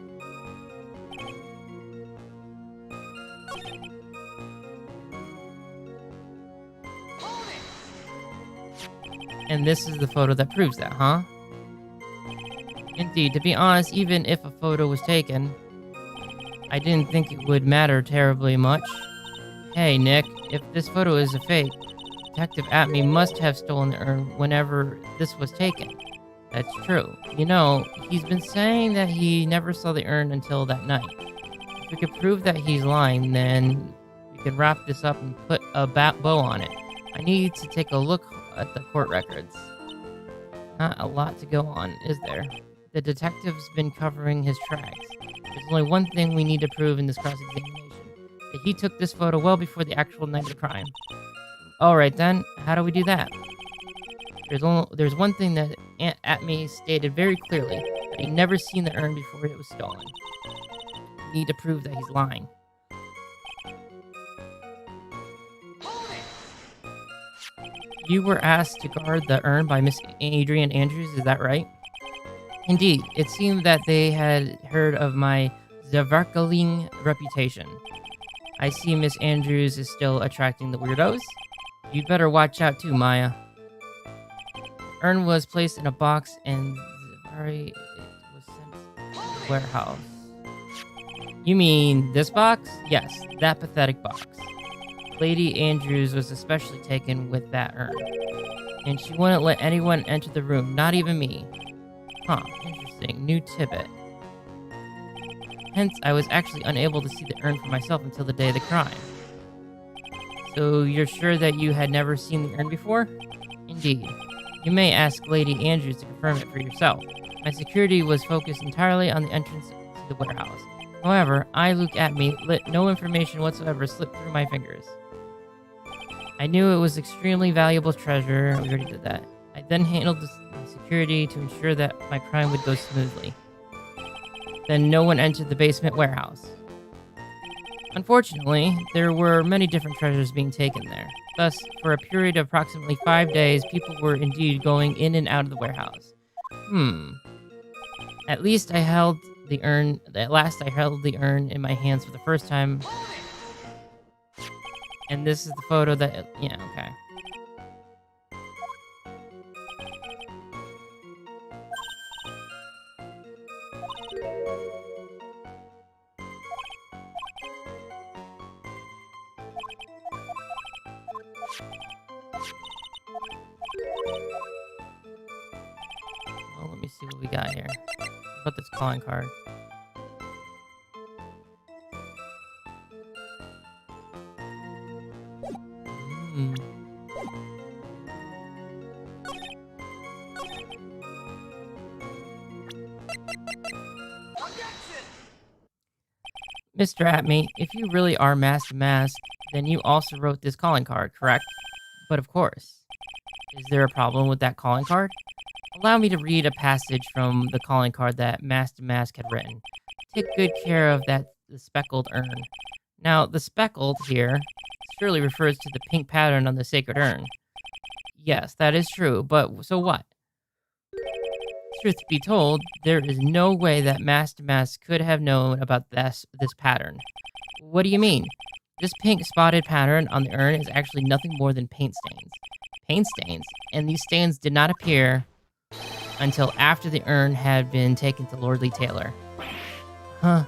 And this is the photo that proves that, huh? Indeed, to be honest, even if a photo was taken, I didn't think it would matter terribly much. Hey, Nick, if this photo is a fake, Detective Atme must have stolen the urn whenever this was taken. That's true. You know, he's been saying that he never saw the urn until that night. If we could prove that he's lying, then we can wrap this up and put a bow on it. I need to take a look at the court records. Not a lot to go on, is there? The detective's been covering his tracks. There's only one thing we need to prove in this cross-examination. That he took this photo well before the actual night of the crime. Alright then, how do we do that? There's one thing that Aunt Atme stated very clearly, that he'd never seen the urn before it was stolen. We need to prove that he's lying. You were asked to guard the urn by Miss Adrian Andrews, is that right? Indeed, it seemed that they had heard of my Zavarkaling reputation. I see Miss Andrews is still attracting the weirdos. You better watch out too, Maya. The urn was placed in a box and it was sent to the warehouse. You mean this box? Yes, that pathetic box. Lady Andrews was especially taken with that urn. And she wouldn't let anyone enter the room, not even me. Huh, interesting. New tidbit. Hence, I was actually unable to see the urn for myself until the day of the crime. So, you're sure that you had never seen the urn before? Indeed. You may ask Lady Andrews to confirm it for yourself. My security was focused entirely on the entrance to the warehouse. However, Luke Atme, let no information whatsoever slip through my fingers. I knew it was extremely valuable treasure. We already did that. I then handled the security to ensure that my crime would go smoothly. Then no one entered the basement warehouse. Unfortunately, there were many different treasures being taken there. Thus, for a period of approximately 5 days, people were indeed going in and out of the warehouse. At last I held the urn in my hands for the first time. And this is the photo that, yeah, okay. Well, let me see what we got here. What about this calling card? Mr. Atme, if you really are MaskDemask, then you also wrote this calling card, correct? But of course. Is there a problem with that calling card? Allow me to read a passage from the calling card that MaskDemask had written. Take good care of the speckled urn. Now, the speckled here surely refers to the pink pattern on the sacred urn. Yes, that is true, but so what? Truth be told, there is no way that MaskDemask could have known about this pattern. What do you mean? This pink spotted pattern on the urn is actually nothing more than paint stains. Paint stains, and these stains did not appear until after the urn had been taken to Lordly Taylor. Huh.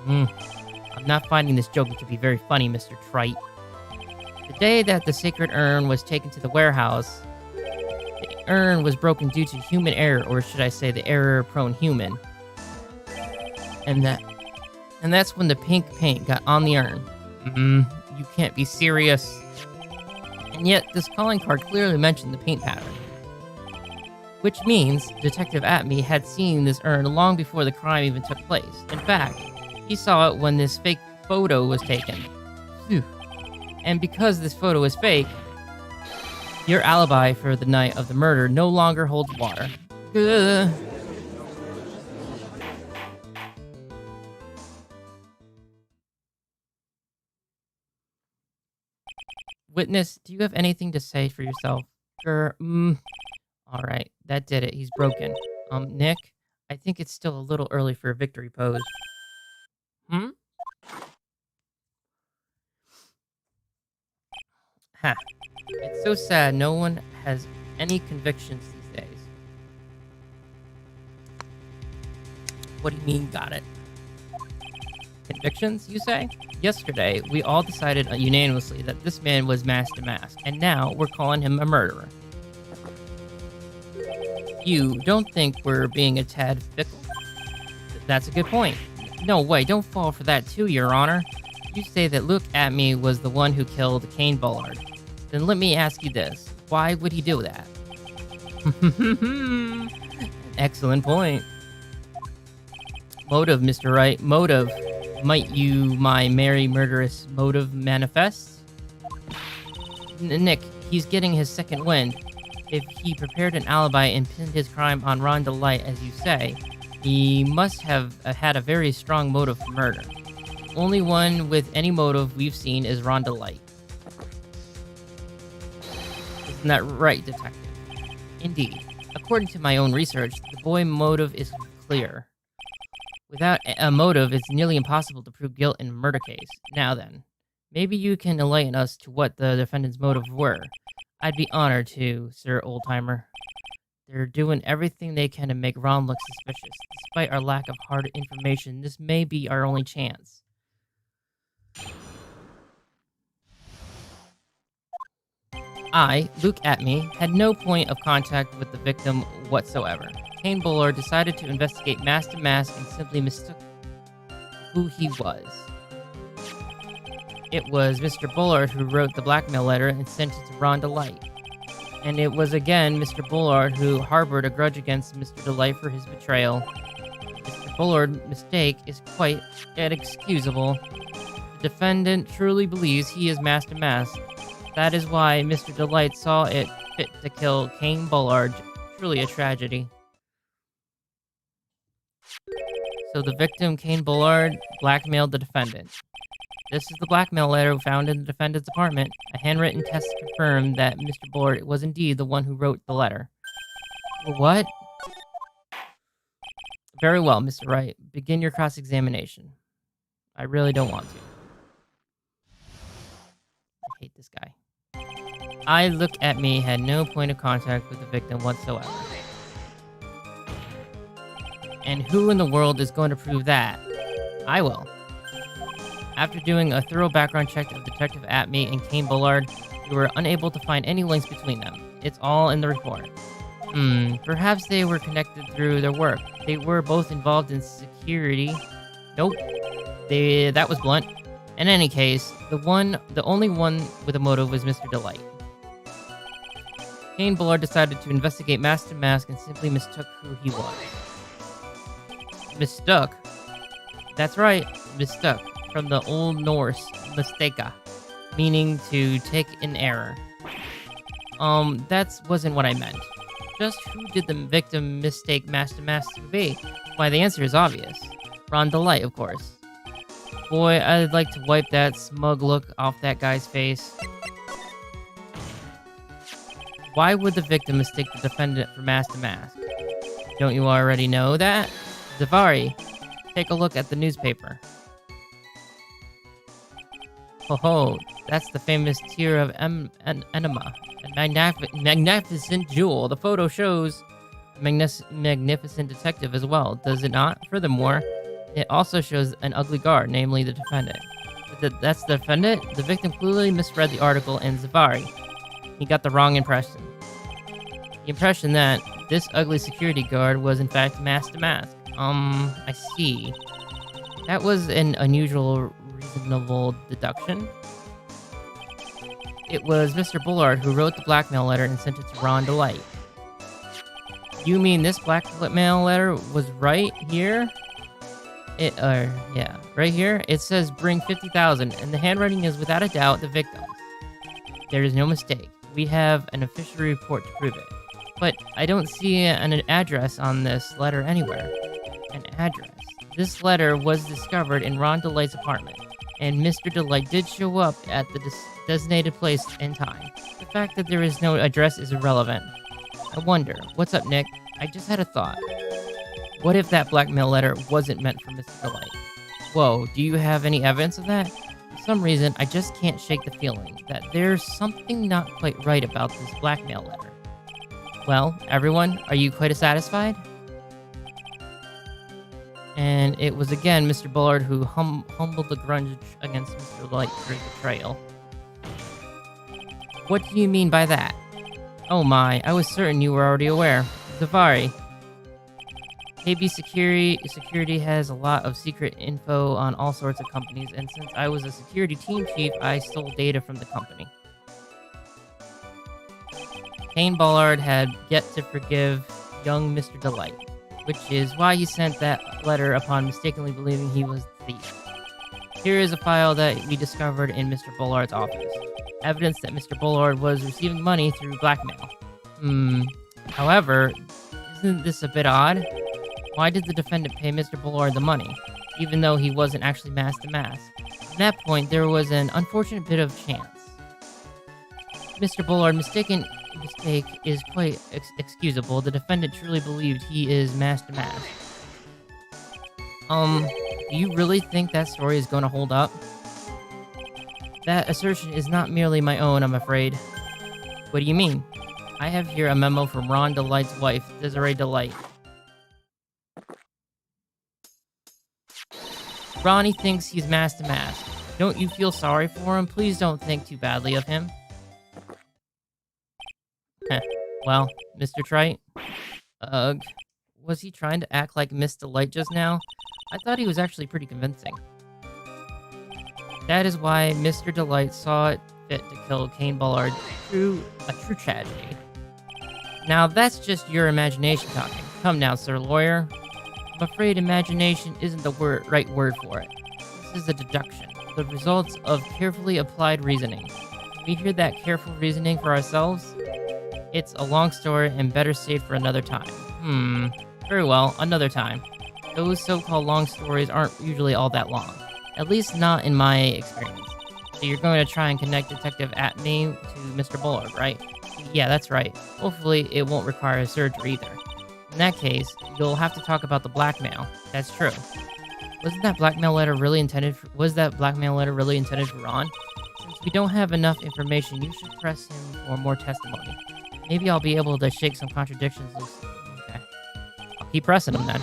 I'm not finding this joke to be very funny, Mr. Trite. The day that the sacred urn was taken to the warehouse, the urn was broken due to human error, or should I say the error-prone human. And that's when the pink paint got on the urn. You can't be serious. And yet, this calling card clearly mentioned the paint pattern. Which means Detective Atme had seen this urn long before the crime even took place. In fact, he saw it when this fake photo was taken. Phew. And because this photo is fake, your alibi for the night of the murder no longer holds water. Ugh. Witness, do you have anything to say for yourself? Alright, that did it. He's broken. Nick, I think it's still a little early for a victory pose. Ha. It's so sad no one has any convictions these days. What do you mean, got it? Convictions, you say? Yesterday, we all decided unanimously that this man was MaskDemask, and now we're calling him a murderer. You don't think we're being a tad fickle? That's a good point. No way, don't fall for that too, Your Honor. You say that Look At Me was the one who killed Kane Bullard. Then let me ask you this. Why would he do that? Excellent point. Motive, Mr. Wright. Motive. Might you my merry murderous motive manifest? Nick, he's getting his second wind. If he prepared an alibi and pinned his crime on Ron Delight, as you say, he must have had a very strong motive for murder. Only one with any motive we've seen is Ron Delight. Isn't that right, Detective? Indeed. According to my own research, the boy motive is clear. Without a motive, it's nearly impossible to prove guilt in a murder case. Now then, maybe you can enlighten us to what the defendant's motives were. I'd be honored to, Sir Oldtimer. They're doing everything they can to make Ron look suspicious. Despite our lack of hard information, this may be our only chance. I, Luke Atme, had no point of contact with the victim whatsoever. Kane Bullard decided to investigate MaskDemask and simply mistook who he was. It was Mr. Bullard who wrote the blackmail letter and sent it to Ron Delight. And it was again Mr. Bullard who harbored a grudge against Mr. Delight for his betrayal. Mr. Bullard's mistake is quite inexcusable. The defendant truly believes he is MaskDemask. That is why Mr. Delight saw it fit to kill Kane Bullard. Truly a tragedy. So the victim, Kane Bullard, blackmailed the defendant. This is the blackmail letter found in the defendant's apartment. A handwritten test confirmed that Mr. Bullard was indeed the one who wrote the letter. What? Very well, Mr. Wright. Begin your cross-examination. I really don't want to. I hate this guy. I, Look At Me, had no point of contact with the victim whatsoever. And who in the world is going to prove that? I will. After doing a thorough background check of Detective Atme and Kane Bullard, we were unable to find any links between them. It's all in the report. Perhaps they were connected through their work. They were both involved in security. Nope. That was blunt. In any case, the only one with a motive was Mr. Delight. Kane Bullard decided to investigate MaskDemask and simply mistook who he was. Mistook? That's right, mistook, from the Old Norse mistaka, meaning to take an error. That wasn't what I meant. Just who did the victim mistake MaskDemask to be? Why, the answer is obvious. Ron Delight, of course. Boy, I'd like to wipe that smug look off that guy's face. Why would the victim mistake the defendant for MaskDemask? Don't you already know that? Zavari, take a look at the newspaper. Ho, that's the famous tier of enema. A magnificent jewel. The photo shows a magnificent detective as well, does it not? Furthermore, it also shows an ugly guard, namely the defendant. That's the defendant? The victim clearly misread the article in Zavari. He got the wrong impression. The impression that this ugly security guard was in fact MaskDemask. I see. That was an unusual, reasonable deduction. It was Mr. Bullard who wrote the blackmail letter and sent it to Ron Delight. You mean this blackmail letter was right here? Yeah, right here. It says bring 50,000, and the handwriting is without a doubt the victim's. There is no mistake. We have an official report to prove it. But I don't see an address on this letter anywhere. An address. This letter was discovered in Ron Delight's apartment, and Mr. Delight did show up at the designated place and time. The fact that there is no address is irrelevant. I wonder, what's up, Nick? I just had a thought. What if that blackmail letter wasn't meant for Mr. Delight? Whoa, do you have any evidence of that? For some reason, I just can't shake the feeling that there's something not quite right about this blackmail letter. Well, everyone, are you quite satisfied? And it was again Mr. Bullard who humbled the grudge against Mr. Delight for his betrayal. What do you mean by that? Oh my, I was certain you were already aware. Zavari. KB Security has a lot of secret info on all sorts of companies, and since I was a security team chief, I stole data from the company. Kane Bullard had yet to forgive young Mr. Delight, which is why he sent that letter upon mistakenly believing he was the thief. Here is a file that we discovered in Mr. Bullard's office. Evidence that Mr. Bullard was receiving money through blackmail. However, isn't this a bit odd? Why did the defendant pay Mr. Bullard the money, even though he wasn't actually MaskDemask? At that point, there was an unfortunate bit of chance. Mr. Bullard's mistake is quite excusable. The defendant truly believed he is MaskDemask. Do you really think that story is going to hold up? That assertion is not merely my own, I'm afraid. What do you mean? I have here a memo from Ron Delight's wife, Desiree Delight. Ronnie thinks he's MaskDemask. Don't you feel sorry for him? Please don't think too badly of him. Well, Mr. Trite? Was he trying to act like Miss Delight just now? I thought he was actually pretty convincing. That is why Mr. Delight saw it fit to kill Kane Bullard through a true tragedy. Now that's just your imagination talking. Come now, sir lawyer. I'm afraid imagination isn't the right word for it. This is a deduction, the results of carefully applied reasoning. Can we hear that careful reasoning for ourselves? It's a long story and better saved for another time. Very well, another time. Those so-called long stories aren't usually all that long. At least not in my experience. So you're going to try and connect Detective at me to Mr. Bullard, right? Yeah, that's right. Hopefully it won't require a surgery either. In that case, you'll have to talk about the blackmail. That's true. Was that blackmail letter really intended for Ron? Since we don't have enough information, you should press him for more testimony. Maybe I'll be able to shake some contradictions loose. Okay. I'll keep pressing him then.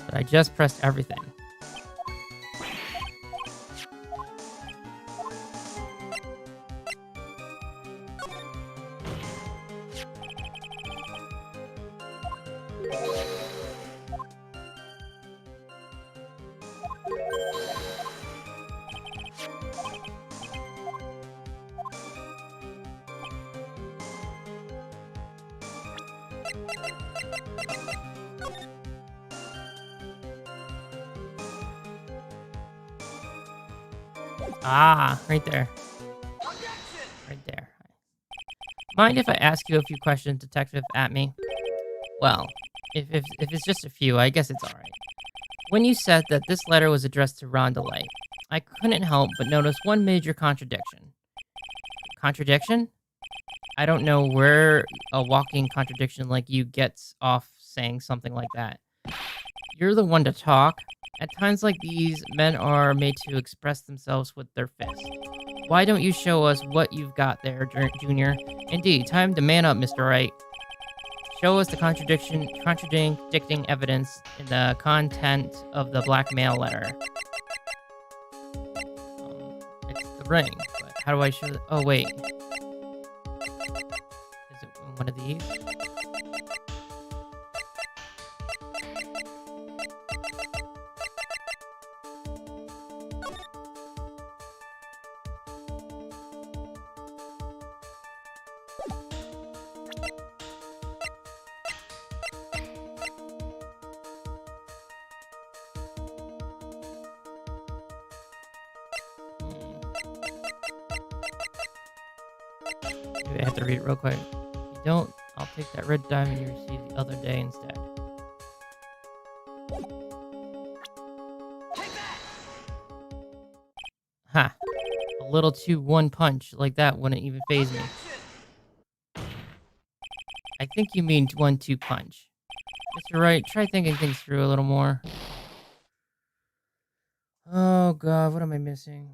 But I just pressed everything. Ah, right there. Right there. Mind if I ask you a few questions, Detective Atme? Well, if it's just a few, I guess it's alright. When you said that this letter was addressed to Ron DeLay, I couldn't help but notice one major contradiction. Contradiction? I don't know where a walking contradiction like you gets off saying something like that. You're the one to talk. At times like these, men are made to express themselves with their fists. Why don't you show us what you've got there, Junior? Indeed, time to man up, Mr. Wright. Show us the contradicting evidence in the content of the blackmail letter. It's the ring, but how do I show it? Oh, wait. Is it one of these? Maybe I have to read it real quick. If you don't, I'll take that red diamond you received the other day instead. Ha! A little too one punch like that wouldn't even faze me. I think you mean 1-2 punch. Mr. Wright, try thinking things through a little more. Oh god, what am I missing?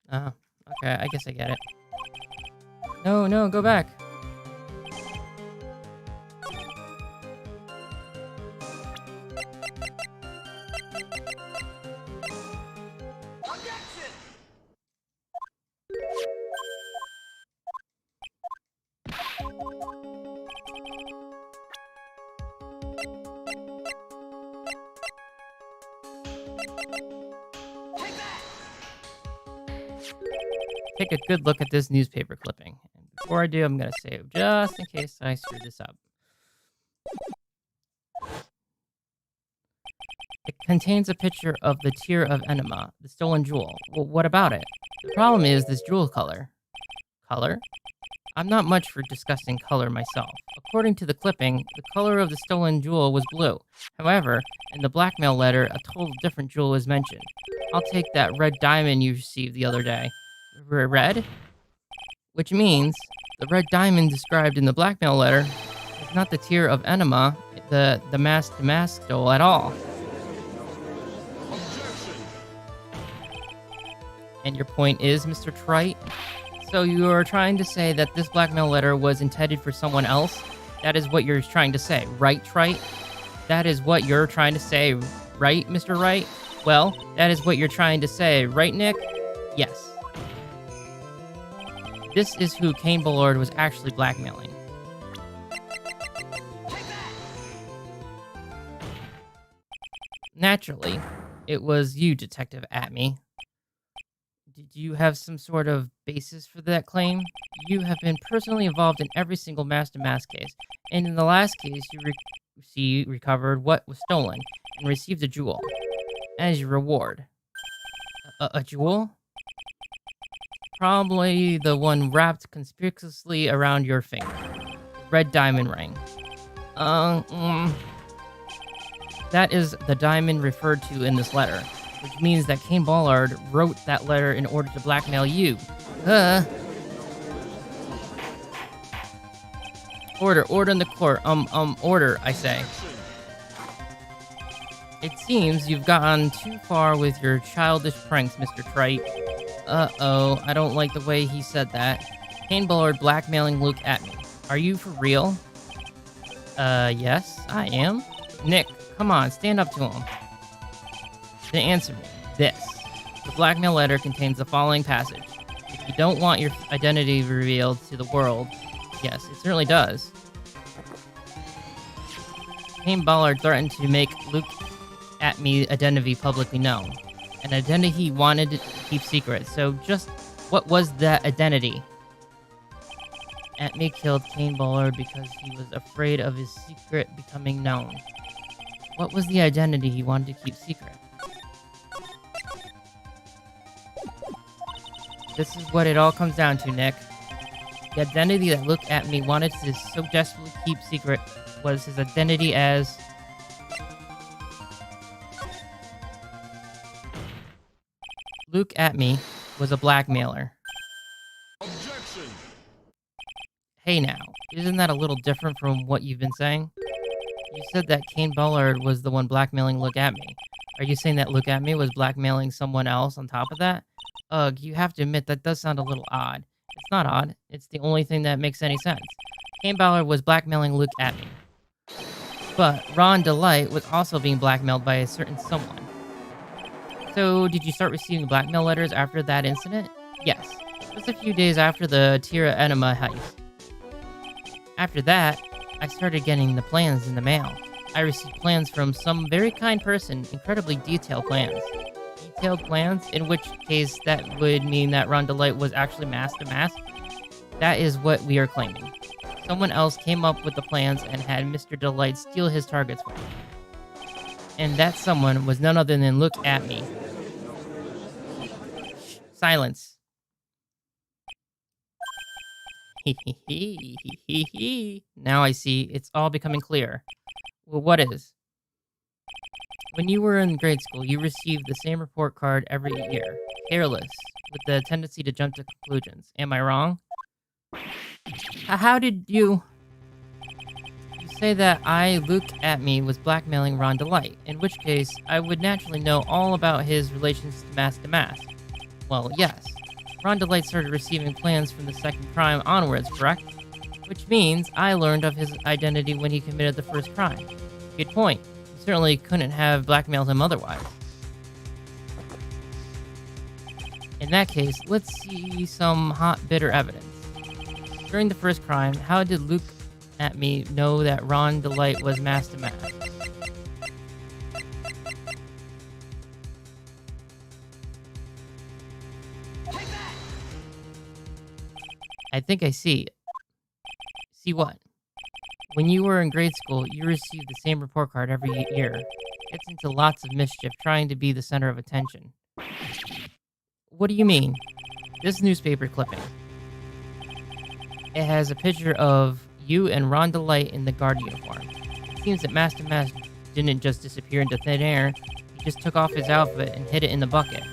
Oh, okay, I guess I get it. No, no, go back. Take a good look at this newspaper clipping. And before I do, I'm going to save just in case I screw this up. It contains a picture of the Tear of Enema, the stolen jewel. Well, what about it? The problem is this jewel color. Color? I'm not much for discussing color myself. According to the clipping, the color of the stolen jewel was blue. However, in the blackmail letter, a total different jewel is mentioned. I'll take that red diamond you received the other day. Red? Which means the red diamond described in the blackmail letter is not the Tear of Enema, the MaskDemask stole at all. Objection. And your point is, Mr. Trite? So you are trying to say that this blackmail letter was intended for someone else? That is what you're trying to say, right, Trite? That is what you're trying to say, right, Mr. Wright? Well, that is what you're trying to say, right, Nick? Yes. This is who Kane Bullard was actually blackmailing. Naturally, it was you, Detective Atme. Did you have some sort of basis for that claim? You have been personally involved in every single MaskDemask case, and in the last case, you recovered what was stolen and received a jewel as your reward. A jewel? Probably the one wrapped conspicuously around your finger. Red diamond ring. That is the diamond referred to in this letter, which means that Kane Bullard wrote that letter in order to blackmail you. Order in the court. Order, I say. It seems you've gone too far with your childish pranks, Mr. Trite. Uh-oh, I don't like the way he said that. Kane Bullard blackmailing Luke Atme. Are you for real? Yes, I am. Nick, come on, stand up to him. Then answer me. This. The blackmail letter contains the following passage. If you don't want your identity revealed to the world, yes, it certainly does. Kane Ballard threatened to make Luke Atme's identity publicly known. An identity he wanted to keep secret. So just what was that identity? Atme killed Kane Ballard because he was afraid of his secret becoming known. What was the identity he wanted to keep secret? This is what it all comes down to, Nick. The identity that Luke Atme wanted to so desperately keep secret was his identity as... Luke Atme was a blackmailer. Objection. Hey now, isn't that a little different from what you've been saying? You said that Kane Ballard was the one blackmailing Luke Atme. Are you saying that Luke Atme was blackmailing someone else on top of that? Ugh, you have to admit that does sound a little odd. It's not odd. It's the only thing that makes any sense. Kane Ballard was blackmailing Luke Atme. But Ron Delight was also being blackmailed by a certain someone. So, did you start receiving blackmail letters after that incident? Yes. Just a few days after the Tira Enema heist. After that, I started getting the plans in the mail. I received plans from some very kind person, incredibly detailed plans. Detailed plans, in which case that would mean that Ron Delight was actually MaskDemask. That is what we are claiming. Someone else came up with the plans and had Mr. Delight steal his targets from him. And that someone was none other than Look At Me. Shh, silence. Now I see, it's all becoming clear. Well, what is? When you were in grade school, you received the same report card every year. Careless, with the tendency to jump to conclusions. Am I wrong? How did you... You say that Luke Atme, was blackmailing Ron Delight, in which case, I would naturally know all about his relations to MaskDemask. Well, yes. Ron Delight started receiving plans from the second crime onwards, correct? Which means I learned of his identity when he committed the first crime. Good point. You certainly couldn't have blackmailed him otherwise. In that case, let's see some hot, bitter evidence. During the first crime, how did Luke Atme know that Ron Delight was MaskDemask? I think I see. See what? When you were in grade school, you received the same report card every year. Gets into lots of mischief, trying to be the center of attention. What do you mean? This newspaper clipping. It has a picture of you and Ron Delight in the guard uniform. It seems that MaskDemask didn't just disappear into thin air. He just took off his outfit and hid it in the bucket.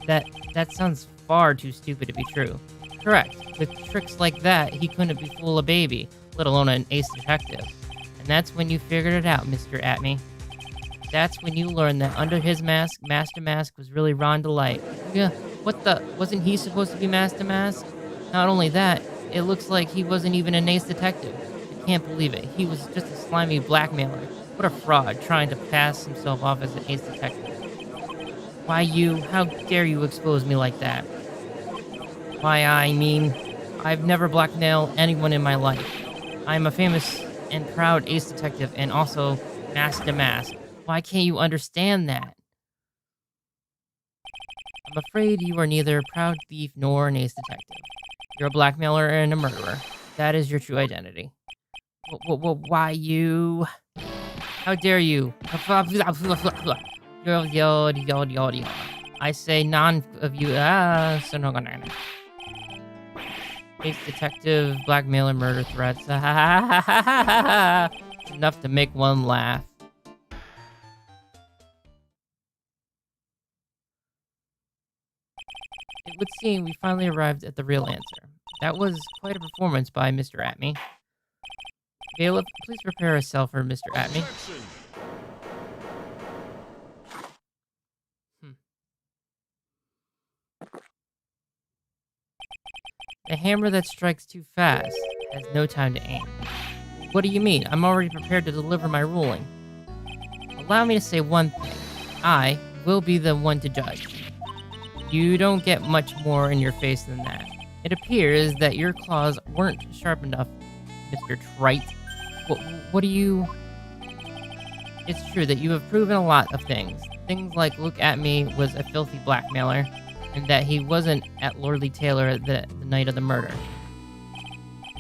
That sounds far too stupid to be true. Correct. With tricks like that, he couldn't befool a baby, let alone an ace detective. And that's when you figured it out, Mr. Atme. That's when you learned that under his mask, MaskDemask was really Ron Delight. Yeah, what the? Wasn't he supposed to be MaskDemask? Not only that, it looks like he wasn't even an ace detective. I can't believe it. He was just a slimy blackmailer. What a fraud, trying to pass himself off as an ace detective. Why you? How dare you expose me like that? Why, I mean, I've never blackmailed anyone in my life. I'm a famous and proud ace detective and also MaskDemask. Why can't you understand that? I'm afraid you are neither a proud thief nor an ace detective. You're a blackmailer and a murderer. That is your true identity. Why you? How dare you? I say none of you. Ace detective, blackmailer, murder threats. Enough to make one laugh. It would seem we finally arrived at the real answer. That was quite a performance by Mr. Atme. Bailiff, please prepare a cell for Mr. Atme. Objection. The hammer that strikes too fast has no time to aim. What do you mean? I'm already prepared to deliver my ruling. Allow me to say one thing. I will be the one to judge. You don't get much more in your face than that. It appears that your claws weren't sharp enough, Mr. Trite. What do you... It's true that you have proven a lot of things. Things like Look At Me was a filthy blackmailer, and that he wasn't at Lordly Taylor the night of the murder.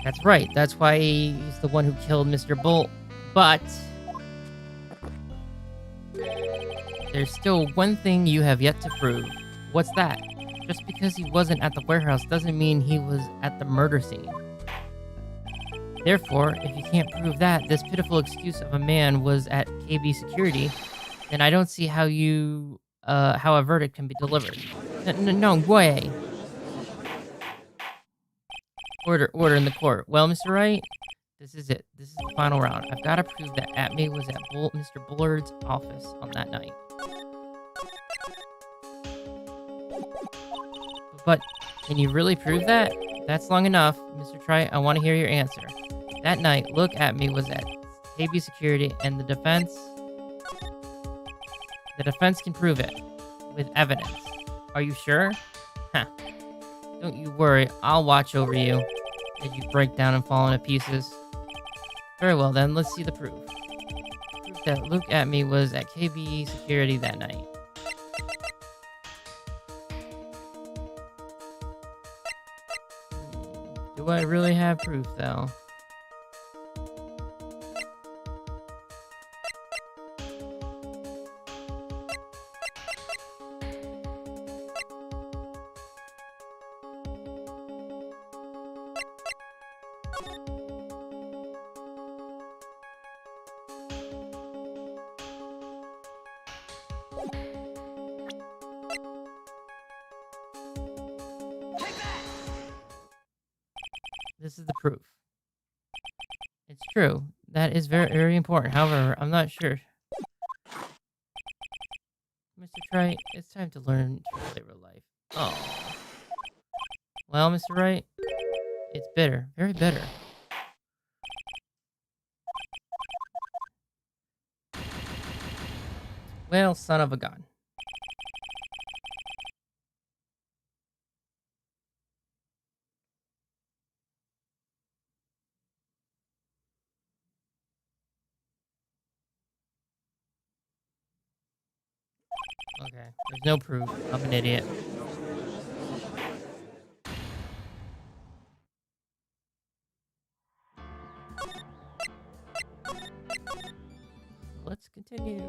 That's right. That's why he's the one who killed Mr. Bolt. But there's still one thing you have yet to prove. What's that? Just because he wasn't at the warehouse doesn't mean he was at the murder scene. Therefore, if you can't prove that this pitiful excuse of a man was at KB Security, then I don't see how how a verdict can be delivered. No way. Order in the court. Well, Mr. Wright, this is it. This is the final round. I've got to prove that Atme was at Mr. Bullard's office on that night. But can you really prove that? That's long enough, Mr. Trite. I want to hear your answer. That night, Look At Me was at KB Security, and the defense can prove it with evidence. Are you sure? Huh. Don't you worry. I'll watch over you as you break down and fall into pieces. Very well, then. Let's see the proof. Proof that Look At Me was at KB Security that night. Do I really have proof, though? This is the proof. It's true. That is very, very important. However, I'm not sure. Mr. Trite, it's time to learn to flavor life. Oh. Well, Mr. Wright, it's bitter. Very bitter. Well, son of a gun. Okay, there's no proof. I'm an idiot. Let's continue.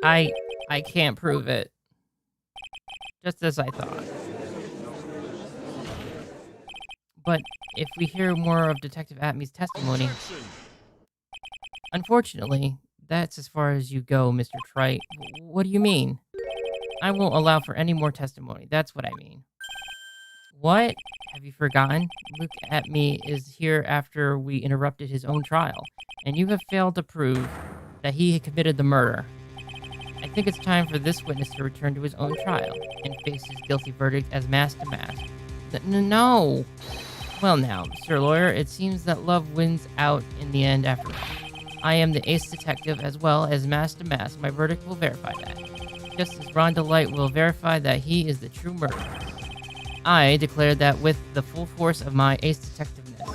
Okay. I can't prove it. Just as I thought. But if we hear more of Detective Atme's testimony... Objection. Unfortunately, that's as far as you go, Mr. Trite. What do you mean? I won't allow for any more testimony. That's what I mean. What? Have you forgotten? Look At Me is here after we interrupted his own trial, and you have failed to prove that he had committed the murder. I think it's time for this witness to return to his own trial and face his guilty verdict as MaskDemask. No! Well now, Sir Lawyer, it seems that love wins out in the end after all. I am the ace detective as well as MaskDemask. My verdict will verify that. Just as Ron Delight will verify that he is the true murderer. I declare that with the full force of my ace detectiveness.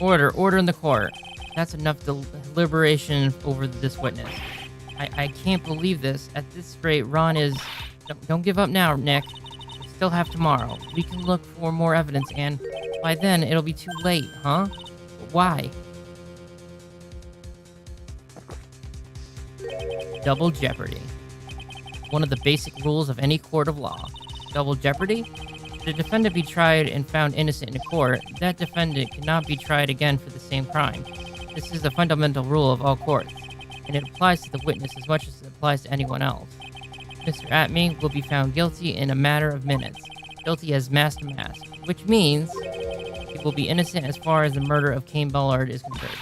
Order in the court. That's enough deliberation over this witness. I can't believe this. At this rate, Ron is... Don't give up now, Nick. We still have tomorrow. We can look for more evidence, and by then, it'll be too late, huh? Why? Double jeopardy. One of the basic rules of any court of law. Double jeopardy? Should a defendant be tried and found innocent in a court, that defendant cannot be tried again for the same crime. This is the fundamental rule of all courts, and it applies to the witness as much as it applies to anyone else. Mr. Atme will be found guilty in a matter of minutes. Guilty as MaskDemask, which means he will be innocent as far as the murder of Cain Bullard is concerned.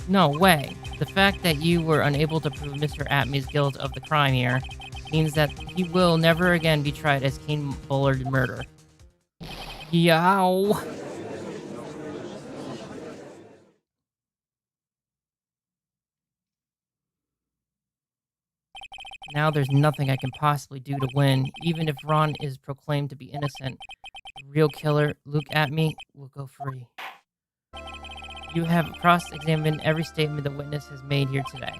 No way. The fact that you were unable to prove Mr. Atme's guilt of the crime here means that he will never again be tried as Kane Bullard murder. Yow! Now there's nothing I can possibly do to win, even if Ron is proclaimed to be innocent. The real killer, Luke at me, will go free. You have cross-examined every statement the witness has made here today,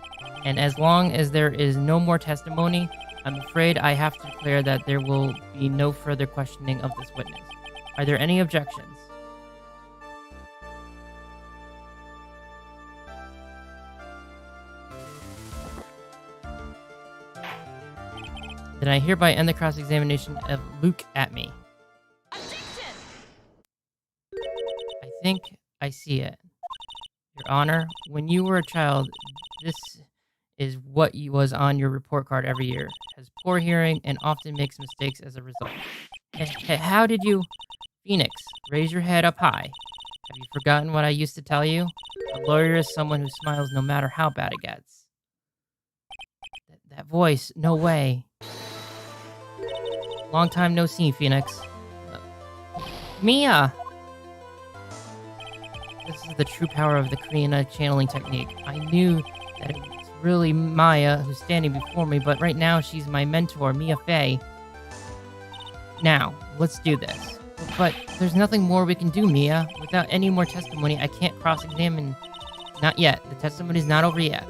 and as long as there is no more testimony, I'm afraid I have to declare that there will be no further questioning of this witness. Are there any objections? Then I hereby end the cross-examination of Luke at me. Objection! I think I see it. Your Honor, when you were a child, this is what was on your report card every year. Has poor hearing and often makes mistakes as a result. How did you... Phoenix, raise your head up high. Have you forgotten what I used to tell you? A lawyer is someone who smiles no matter how bad it gets. That voice, no way. Long time no see, Phoenix. Mia! This is the true power of the Kriana channeling technique. I knew that it was really Maya who's standing before me, but right now she's my mentor, Mia Fey. Now, let's do this. But there's nothing more we can do, Mia. Without any more testimony, I can't cross-examine. Not yet. The testimony's not over yet.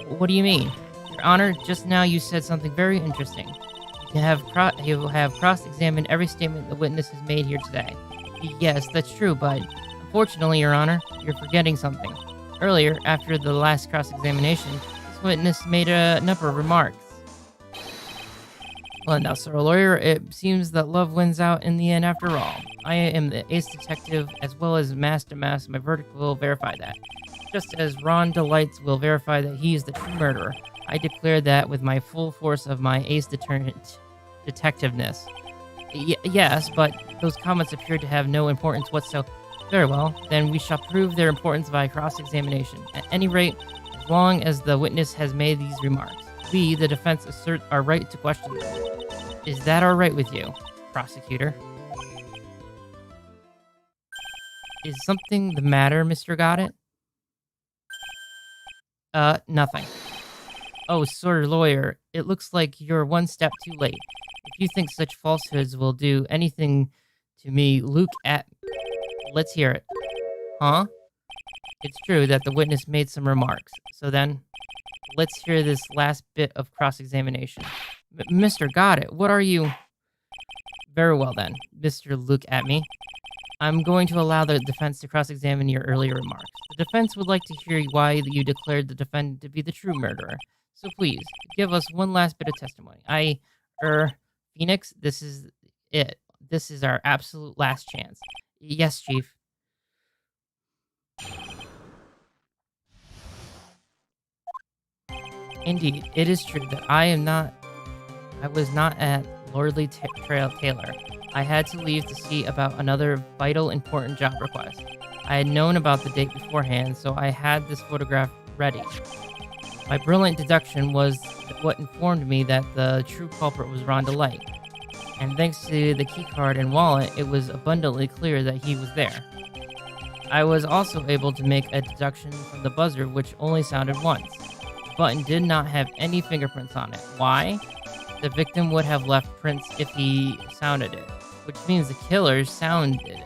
What do you mean? Your Honor, just now you said something very interesting. You will have cross-examined every statement the witness has made here today. Yes, that's true, but unfortunately, Your Honor, you're forgetting something. Earlier, after the last cross-examination, this witness made a number of remarks. Well, now, sir, lawyer, it seems that love wins out in the end after all. I am the ace detective as well as MaskDemask. My verdict will verify that. Just as Ron Delights will verify that he is the true murderer, I declare that with my full force of my ace detectiveness. Yes, but those comments appear to have no importance whatsoever. Very well, then we shall prove their importance by cross-examination. At any rate, as long as the witness has made these remarks, we, the defense, assert our right to question them. Is that all right with you, prosecutor? Is something the matter, Mr. Goddard? Nothing. Oh, sir, lawyer, it looks like you're one step too late. If you think such falsehoods will do anything to me, Luke at... Let's hear it. Huh? It's true that the witness made some remarks. So then, let's hear this last bit of cross-examination. Mr. Goddard, what are you... Very well then, Mr. Luke at me. I'm going to allow the defense to cross-examine your earlier remarks. The defense would like to hear why you declared the defendant to be the true murderer. So please, give us one last bit of testimony. Phoenix, this is it. This is our absolute last chance. Yes, Chief. Indeed, it is true that I was not at Lordly Taylor. I had to leave to see about another vital, important job request. I had known about the date beforehand, so I had this photograph ready. My brilliant deduction was what informed me that the true culprit was Ron Delight. And thanks to the keycard and wallet, it was abundantly clear that he was there. I was also able to make a deduction from the buzzer, which only sounded once. The button did not have any fingerprints on it. Why? The victim would have left prints if he sounded it, which means the killer sounded it.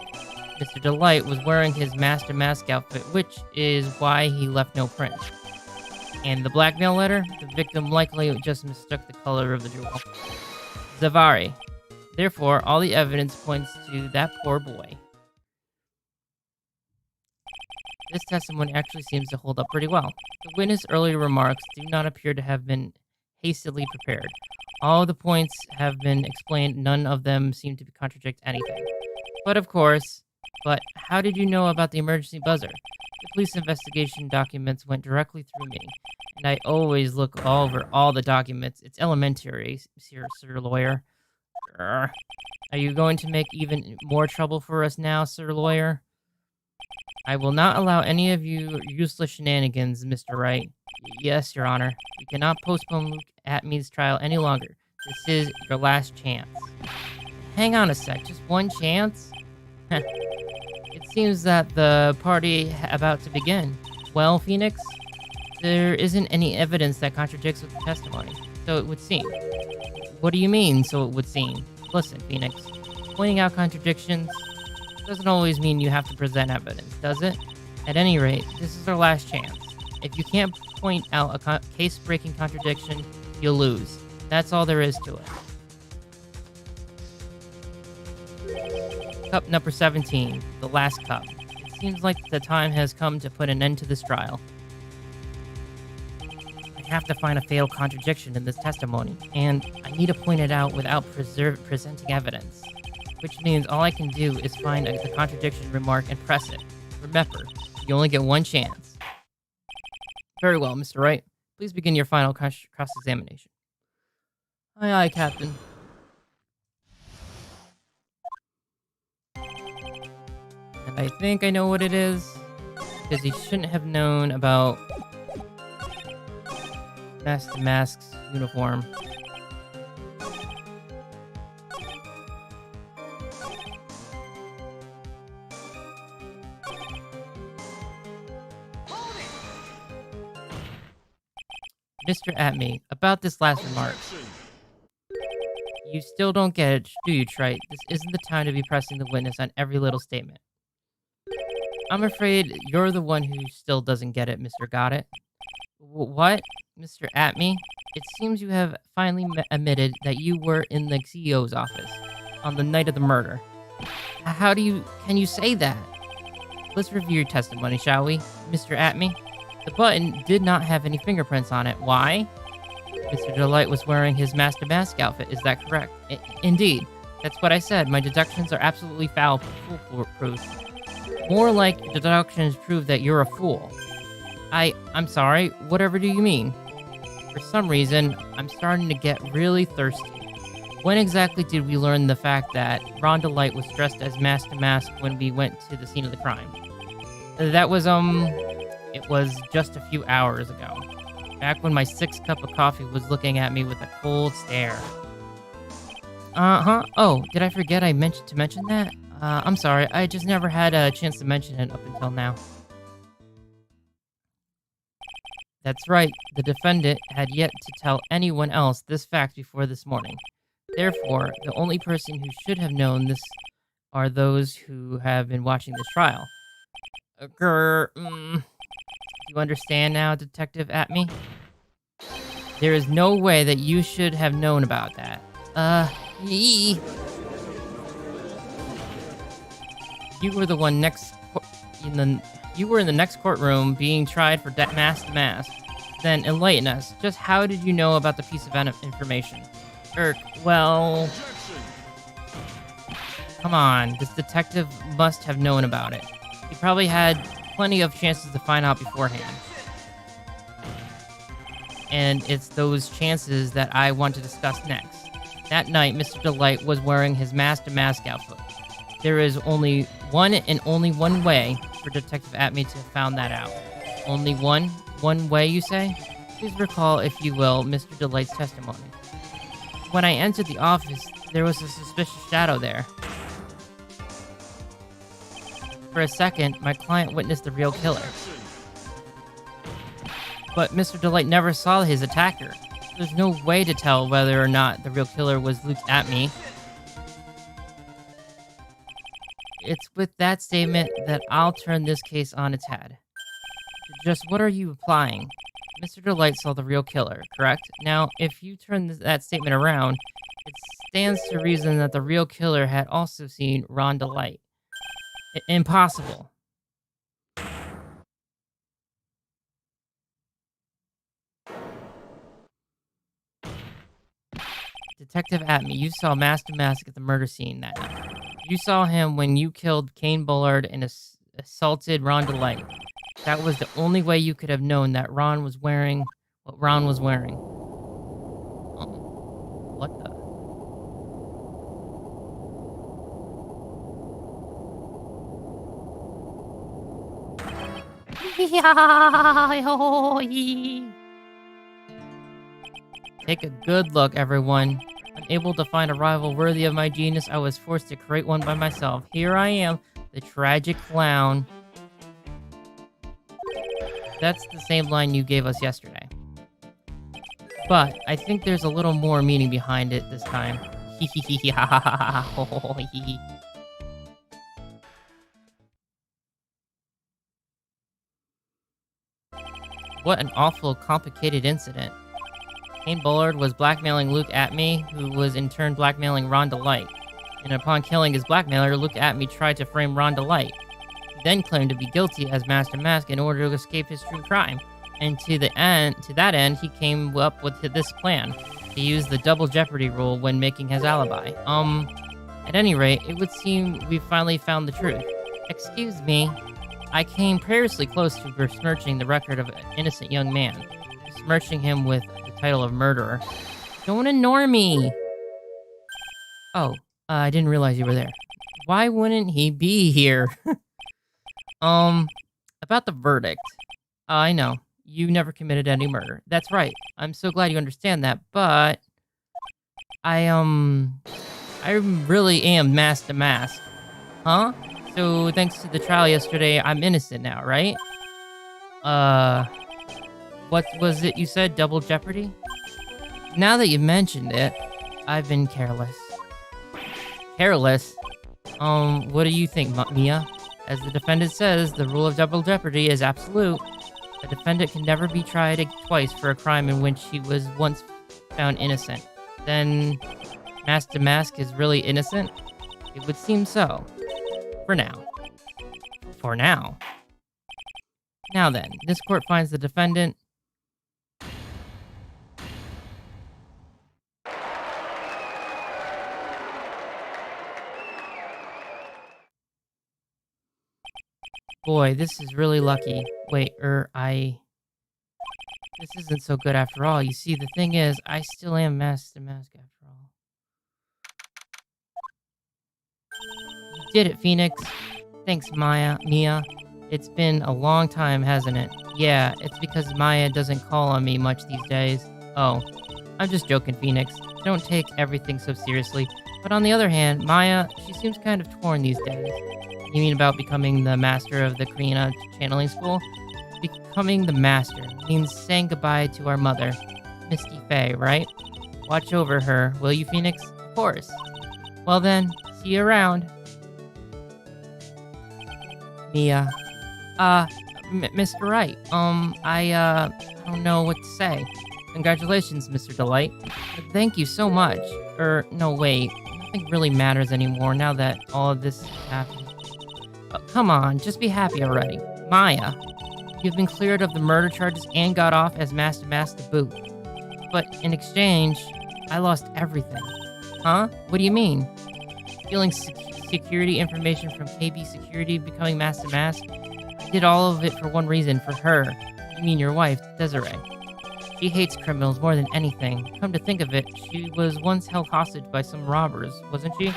Mr. Delight was wearing his MaskDemask outfit, which is why he left no print. And the blackmail letter? The victim likely just mistook the color of the jewel. Zavari. Therefore, all the evidence points to that poor boy. This testimony actually seems to hold up pretty well. The witness' earlier remarks do not appear to have been hastily prepared. All of the points have been explained, none of them seem to contradict anything. But how did you know about the emergency buzzer? The police investigation documents went directly through me, and I always look over all the documents. It's elementary, sir lawyer. Are you going to make even more trouble for us now, sir lawyer? I will not allow any of you useless shenanigans, Mr. Wright. Yes, Your Honor. We cannot postpone Luke Atme's trial any longer. This is your last chance. Hang on a sec, just one chance? It seems that the party about to begin. Well, Phoenix, there isn't any evidence that contradicts with the testimony, so it would seem. What do you mean, so it would seem? Listen, Phoenix, pointing out contradictions doesn't always mean you have to present evidence, does it? At any rate, this is our last chance. If you can't point out a case-breaking contradiction, you'll lose. That's all there is to it. Cup number 17, the last cup. It seems like the time has come to put an end to this trial. I have to find a fatal contradiction in this testimony, and I need to point it out without presenting evidence. Which means all I can do is find the contradiction remark and press it. Remember, you only get one chance. Very well, Mr. Wright. Please begin your final cross-examination. Aye, aye, Captain. And I think I know what it is, because he shouldn't have known about MaskDemask's uniform. Mr. Atme, about this last remark. You still don't get it, do you, Trite? This isn't the time to be pressing the witness on every little statement. I'm afraid you're the one who still doesn't get it, Mr. Got It. What? Mr. Atme? It seems you have finally admitted that you were in the CEO's office on the night of the murder. Can you say that? Let's review your testimony, shall we, Mr. Atme? The button did not have any fingerprints on it. Why? Mr. Delight was wearing his MaskDemask outfit, is that correct? Indeed. That's what I said. My deductions are absolutely foolproof. More like deductions prove that you're a fool. I'm sorry, whatever do you mean? For some reason, I'm starting to get really thirsty. When exactly did we learn the fact that Ron Delight was dressed as MaskDemask when we went to the scene of the crime? That was, it was just a few hours ago. Back when my 6th cup of coffee was looking at me with a cold stare. Oh, did I forget I meant to mention that? I'm sorry, I just never had a chance to mention it up until now. That's right, the defendant had yet to tell anyone else this fact before this morning. Therefore, the only person who should have known this are those who have been watching this trial. Do you understand now, Detective Atme? There is no way that you should have known about that. You were the one you were in the next courtroom being tried for MaskDemask. Then enlighten us. Just how did you know about the piece of information? Well... Come on, this detective must have known about it. He probably had plenty of chances to find out beforehand. And it's those chances that I want to discuss next. That night, Mr. Delight was wearing his MaskDemask outfit. There is only one way for Detective Atme to have found that out. Only one way, you say? Please recall, if you will, Mr. Delight's testimony. When I entered the office, there was a suspicious shadow there. For a second, my client witnessed the real killer. But Mr. Delight never saw his attacker. There's no way to tell whether or not the real killer was Luke Atme. It's with that statement that I'll turn this case on its head. Just what are you implying? Mr. Delight saw the real killer, correct? Now, if you turn that statement around, it stands to reason that the real killer had also seen Ron Delight. Impossible. Detective Atme, you saw MaskDemask at the murder scene that night. You saw him when you killed Kane Bullard and assaulted Ron Delight. That was the only way you could have known that Ron was wearing what Ron was wearing. What the? Take a good look, everyone. Unable to find a rival worthy of my genius, I was forced to create one by myself. Here I am, the tragic clown. That's the same line you gave us yesterday. But I think there's a little more meaning behind it this time. What an awful, complicated incident. Kane Bullard was blackmailing Luke Atme, who was in turn blackmailing Ron DeLight. And upon killing his blackmailer, Luke Atme tried to frame Ron DeLight. He then claimed to be guilty as Master Mask in order to escape his true crime. And to that end, he came up with this plan to use the double jeopardy rule when making his alibi. At any rate, it would seem we finally found the truth. Excuse me. I came perilously close to besmirching the record of an innocent young man, besmirching him with the title of murderer. Don't ignore me! Oh, I didn't realize you were there. Why wouldn't he be here? About the verdict. I know, you never committed any murder. That's right, I'm so glad you understand that, but... I really am MaskDemask. Huh? So, thanks to the trial yesterday, I'm innocent now, right? What was it you said? Double jeopardy? Now that you mentioned it, I've been careless. Careless? What do you think, Mia? As the defendant says, the rule of double jeopardy is absolute. A defendant can never be tried twice for a crime in which he was once found innocent. Then, MaskDemask is really innocent? It would seem so. For now. For now. Now then, this court finds the defendant... Boy, this is really lucky. Wait, This isn't so good after all. You see, the thing is, I still am MaskDemask after all. You did it, Phoenix. Thanks, Mia. It's been a long time, hasn't it? Yeah, it's because Maya doesn't call on me much these days. Oh, I'm just joking, Phoenix. Don't take everything so seriously. But on the other hand, Maya, she seems kind of torn these days. You mean about becoming the master of the Karina channeling school? Becoming the master means saying goodbye to our mother, Misty Faye, right? Watch over her, will you, Phoenix? Of course. Well then, see you around. Mia. Mr. Wright, I don't know what to say. Congratulations, Mr. Delight. Thank you so much. No, wait. Nothing really matters anymore now that all of this has happened. Come on, just be happy already. Maya, you've been cleared of the murder charges and got off as MaskDemask to boot. But in exchange, I lost everything. Huh? What do you mean? Stealing security information from KB Security, becoming MaskDemask? I did all of it for one reason, for her. You mean your wife, Desiree. She hates criminals more than anything. Come to think of it, she was once held hostage by some robbers, wasn't she?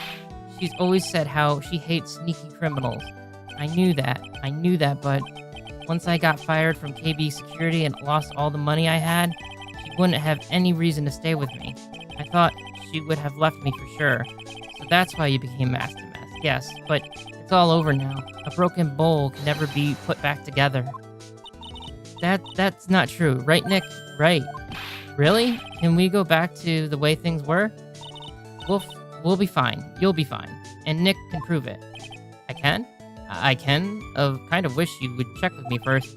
She's always said how she hates sneaky criminals. I knew that, but once I got fired from KB Security and lost all the money I had, she wouldn't have any reason to stay with me. I thought she would have left me for sure. So that's why you became MaskDemask. Yes, but it's all over now. A broken bowl can never be put back together. That's not true, right, Nick? Right. Really? Can we go back to the way things were? We'll be fine. You'll be fine. And Nick can prove it. I can? I can? Kind of wish you would check with me first.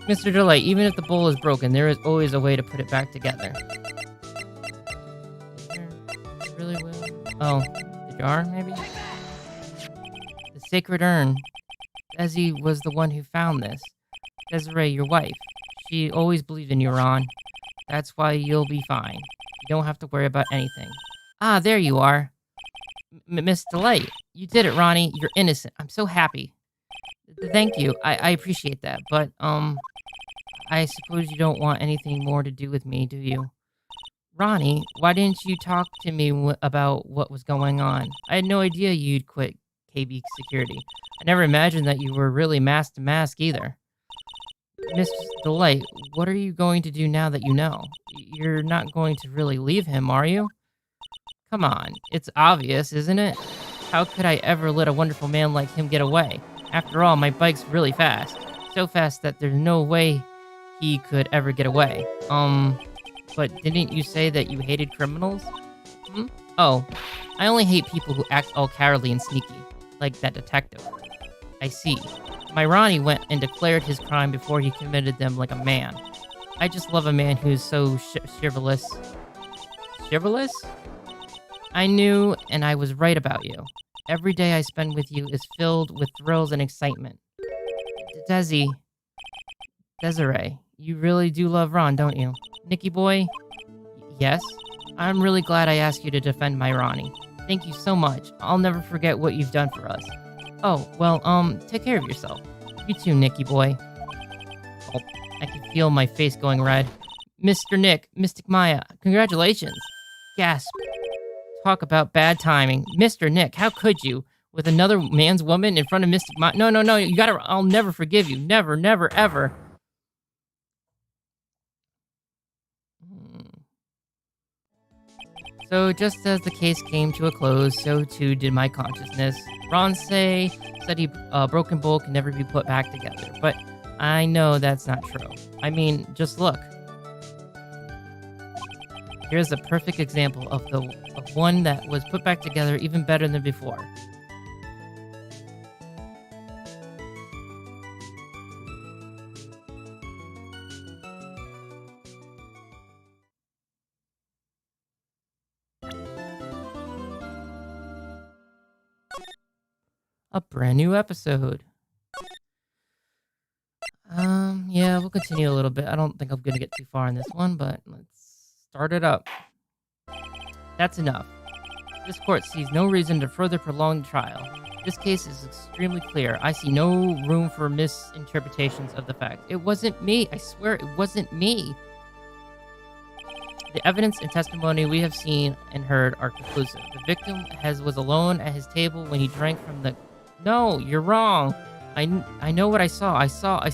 Mr. Delay, even if the bowl is broken, there is always a way to put it back together. Really will? Oh, the jar, maybe? The sacred urn. Desi was the one who found this. Desiree, your wife. She always believed in you, Ron. That's why you'll be fine. You don't have to worry about anything. Ah, there you are. Miss Delight, you did it, Ronnie. You're innocent. I'm so happy. Thank you. I appreciate that. But, I suppose you don't want anything more to do with me, do you? Ronnie, why didn't you talk to me about what was going on? I had no idea you'd quit KB Security. I never imagined that you were really MaskDemask either. Miss Delight, what are you going to do now that you know? You're not going to really leave him, are you? Come on, it's obvious, isn't it? How could I ever let a wonderful man like him get away? After all, my bike's really fast. So fast that there's no way he could ever get away. But didn't you say that you hated criminals? Hmm? Oh, I only hate people who act all cowardly and sneaky, like that detective. I see. My Ronnie went and declared his crime before he committed them like a man. I just love a man who's so chivalrous. Chivalrous? I knew, and I was right about you. Every day I spend with you is filled with thrills and excitement. Desiree, you really do love Ron, don't you? Nicky boy? Yes? I'm really glad I asked you to defend my Ronnie. Thank you so much. I'll never forget what you've done for us. Oh, well, take care of yourself. You too, Nicky boy. Oh, I can feel my face going red. Mr. Nick, Mystic Maya, congratulations. Gasp. Talk about bad timing. Mr. Nick, how could you? With another man's woman in front of Mystic Maya? No, you gotta, I'll never forgive you. Never, never, ever. So just as the case came to a close, so too did my consciousness. Ron said he broken bowl can never be put back together, but I know that's not true. I mean, just look. Here's a perfect example of one that was put back together even better than before. A brand new episode. Yeah, we'll continue a little bit. I don't think I'm gonna get too far in this one, but let's start it up. That's enough. This court sees no reason to further prolong the trial. This case is extremely clear. I see no room for misinterpretations of the facts. It wasn't me. I swear it wasn't me. The evidence and testimony we have seen and heard are conclusive. The victim was alone at his table when he drank from the... No, you're wrong. I know what I saw. I saw. I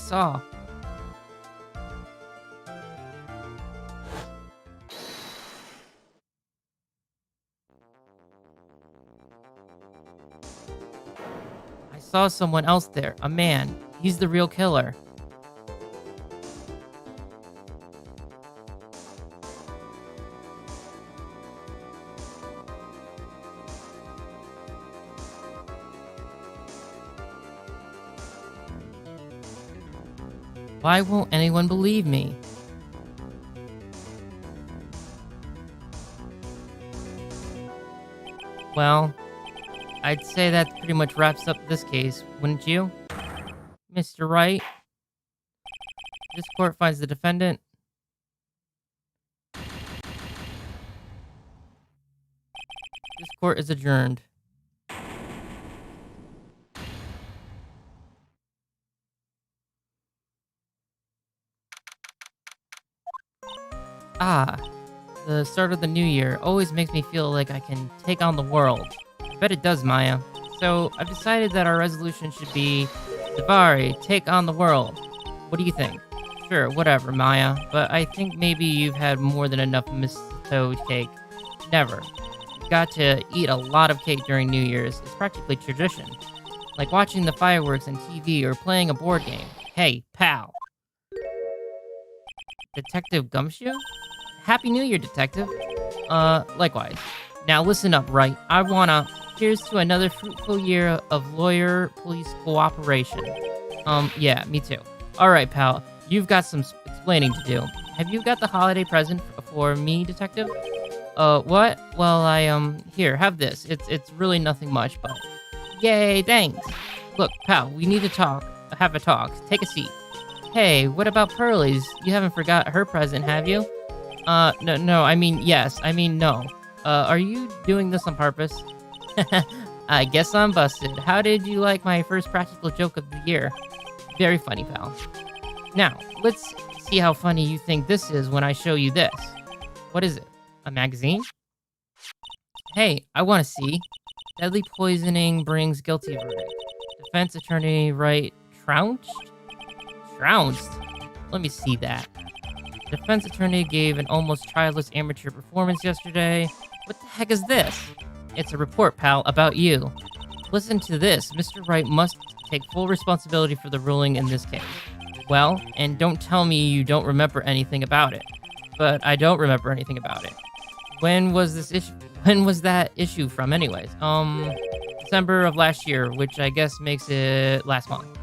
saw someone else there. A man. He's the real killer. Why won't anyone believe me? Well, I'd say that pretty much wraps up this case, wouldn't you? Mr. Wright? This court finds the defendant. This court is adjourned. Ah, the start of the new year always makes me feel like I can take on the world. I bet it does, Maya. So, I've decided that our resolution should be, Davari, take on the world. What do you think? Sure, whatever, Maya, but I think maybe you've had more than enough mistletoe cake. Never. You've got to eat a lot of cake during New Year's. It's practically tradition. Like watching the fireworks on TV or playing a board game. Hey, pal. Detective Gumshoe? Happy New Year, Detective. Likewise. Now listen up, Wright. Here's to another fruitful year of lawyer-police cooperation. Yeah, me too. Alright, pal. You've got some explaining to do. Have you got the holiday present for me, Detective? What? Well, here, have this. It's really nothing much, but... Yay, thanks! Look, pal, we need to have a talk. Take a seat. Hey, what about Pearlie's? You haven't forgot her present, have you? No, I mean, yes. I mean, no. Are you doing this on purpose? I guess I'm busted. How did you like my first practical joke of the year? Very funny, pal. Now, let's see how funny you think this is when I show you this. What is it? A magazine? Hey, I want to see. Deadly poisoning brings guilty verdict. Defense attorney Wright trounced? Trounced? Let me see that. Defense attorney gave an almost childless amateur performance yesterday. What the heck is this? It's a report, pal, about you. Listen to this. Mr. Wright must take full responsibility for the ruling in this case. Well, and don't tell me you don't remember anything about it. But I don't remember anything about it. When was this issue? When was that issue from anyways? December of last year, which I guess makes it last month.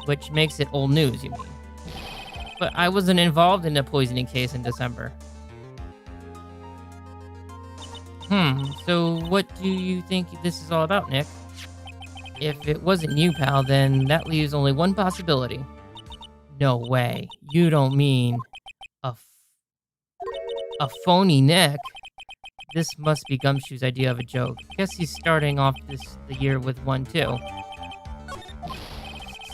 Which makes it old news, you mean? But I wasn't involved in the poisoning case in December. So what do you think this is all about, Nick? If it wasn't you, pal, then that leaves only one possibility. No way. You don't mean a phony Nick? This must be Gumshoe's idea of a joke. Guess he's starting off the year with one, too.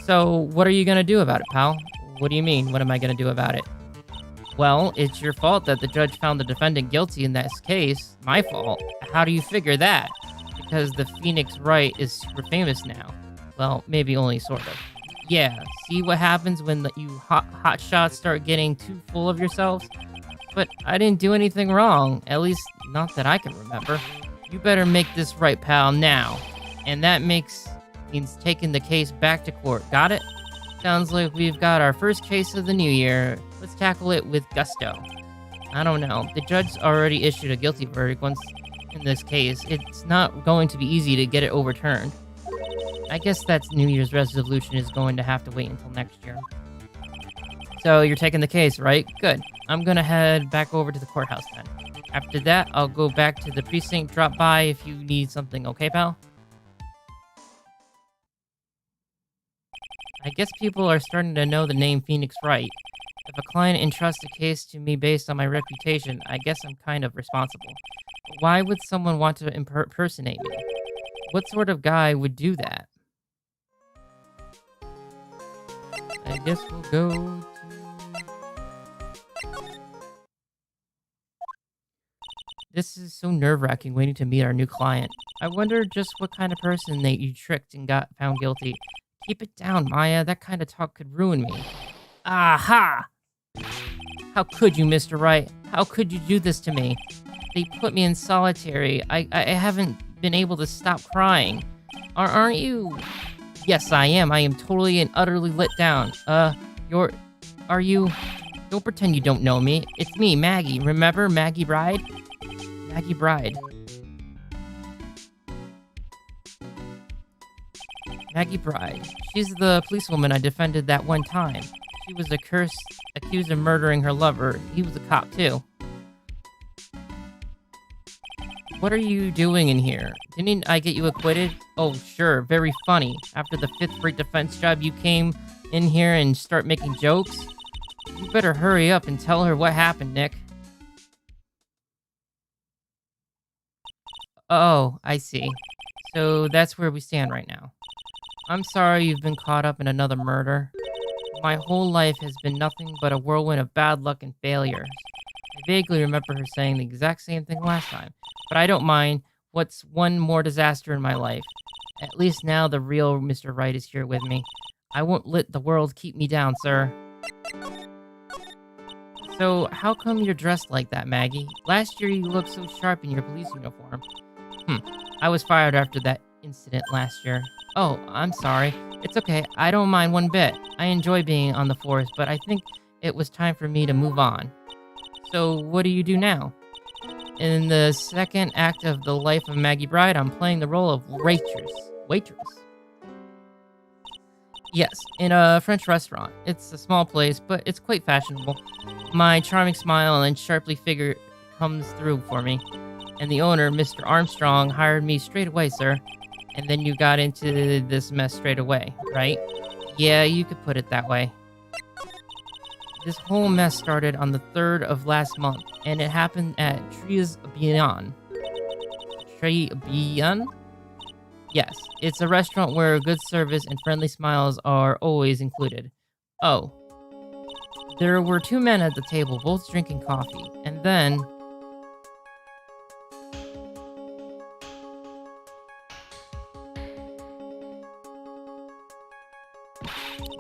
So, what are you gonna do about it, pal? What do you mean, what am I gonna do about it? Well, it's your fault that the judge found the defendant guilty in this case. My fault. How do you figure that? Because the Phoenix Wright is super famous now. Well, maybe only sort of. Yeah, see what happens when you hot shots start getting too full of yourselves? But I didn't do anything wrong, at least not that I can remember. You better make this right, pal, now. And that means taking the case back to court, got it? Sounds like we've got our first case of the new year. Let's tackle it with gusto. I don't know, the judge already issued a guilty verdict once in this case. It's not going to be easy to get it overturned. I guess that New Year's resolution is going to have to wait until next year. So you're taking the case, right? Good. I'm gonna head back over to the courthouse then. After that, I'll go back to the precinct, drop by if you need something, okay, pal? I guess people are starting to know the name Phoenix Wright. If a client entrusts a case to me based on my reputation, I guess I'm kind of responsible. But why would someone want to impersonate me? What sort of guy would do that? I guess we'll go to... This is so nerve-wracking waiting to meet our new client. I wonder just what kind of person that you tricked and got found guilty. Keep it down, Maya. That kind of talk could ruin me. Aha! How could you, Mr. Wright? How could you do this to me? They put me in solitary. I haven't been able to stop crying. Aren't you? Yes, I am. I am totally and utterly let down. Are you? Don't pretend you don't know me. It's me, Maggie. Remember Maggie Bride? Maggie Bride. Maggie Bride. She's the policewoman I defended that one time. She was accused of murdering her lover. He was a cop, too. What are you doing in here? Didn't I get you acquitted? Oh, sure. Very funny. After the 5th grade defense job, you came in here and start making jokes? You better hurry up and tell her what happened, Nick. Oh, I see. So that's where we stand right now. I'm sorry you've been caught up in another murder. My whole life has been nothing but a whirlwind of bad luck and failures. I vaguely remember her saying the exact same thing last time, but I don't mind. What's one more disaster in my life? At least now the real Mr. Wright is here with me. I won't let the world keep me down, sir. So, how come you're dressed like that, Maggie? Last year you looked so sharp in your police uniform. I was fired after that incident last year. Oh, I'm sorry. It's okay. I don't mind one bit. I enjoy being on the force, but I think it was time for me to move on. So, what do you do now? In the second act of The Life of Maggie Bride, I'm playing the role of waitress. Yes, in a French restaurant. It's a small place, but it's quite fashionable. My charming smile and sharply figure comes through for me. And the owner, Mr. Armstrong, hired me straight away, sir. And then you got into this mess straight away, right? Yeah, you could put it that way. This whole mess started on the 3rd of last month, and it happened at Tribulations. Tribulations? Yes, it's a restaurant where good service and friendly smiles are always included. Oh. There were 2 men at the table, both drinking coffee, and then...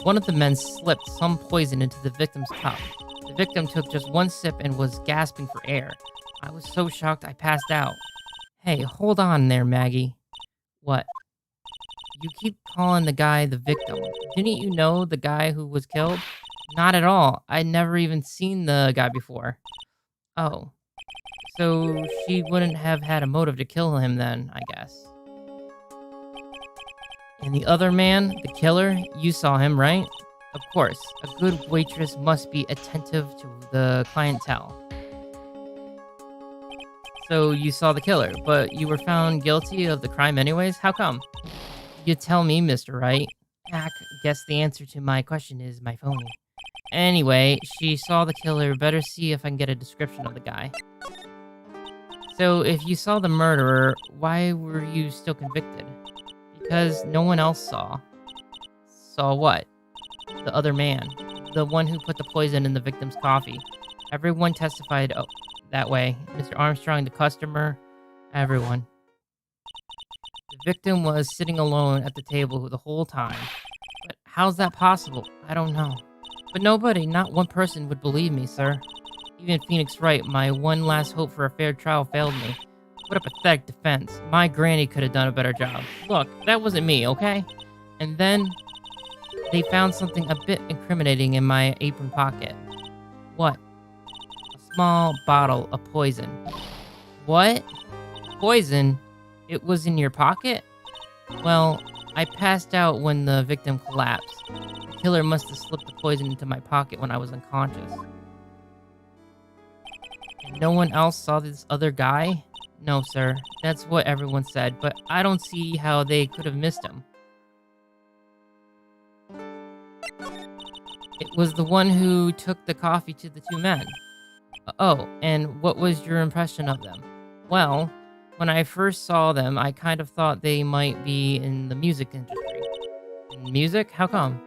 one of the men slipped some poison into the victim's cup. The victim took just one sip and was gasping for air. I was so shocked I passed out. Hey, hold on there, Maggie. What? You keep calling the guy the victim. Didn't you know the guy who was killed? Not at all. I'd never even seen the guy before. Oh. So she wouldn't have had a motive to kill him then, I guess. And the other man, the killer, you saw him, right? Of course. A good waitress must be attentive to the clientele. So you saw the killer, but you were found guilty of the crime anyways? How come? You tell me, Mr. Wright. Guess the answer to my question is my phony. Anyway, she saw the killer. Better see if I can get a description of the guy. So if you saw the murderer, why were you still convicted? Because no one else saw. Saw what? The other man. The one who put the poison in the victim's coffee. Everyone testified that way. Mr. Armstrong, the customer, everyone. The victim was sitting alone at the table the whole time. But how's that possible? I don't know. But nobody, not one person would believe me, sir. Even Phoenix Wright, my one last hope for a fair trial, failed me. What a pathetic defense. My granny could have done a better job. Look, that wasn't me, okay? And then they found something a bit incriminating in my apron pocket. What? A small bottle of poison. What? Poison? It was in your pocket? Well, I passed out when the victim collapsed. The killer must have slipped the poison into my pocket when I was unconscious. And no one else saw this other guy? No, sir. That's what everyone said, but I don't see how they could have missed him. It was the one who took the coffee to the two men. Oh, and what was your impression of them? Well, when I first saw them, I kind of thought they might be in the music industry. In music? How come?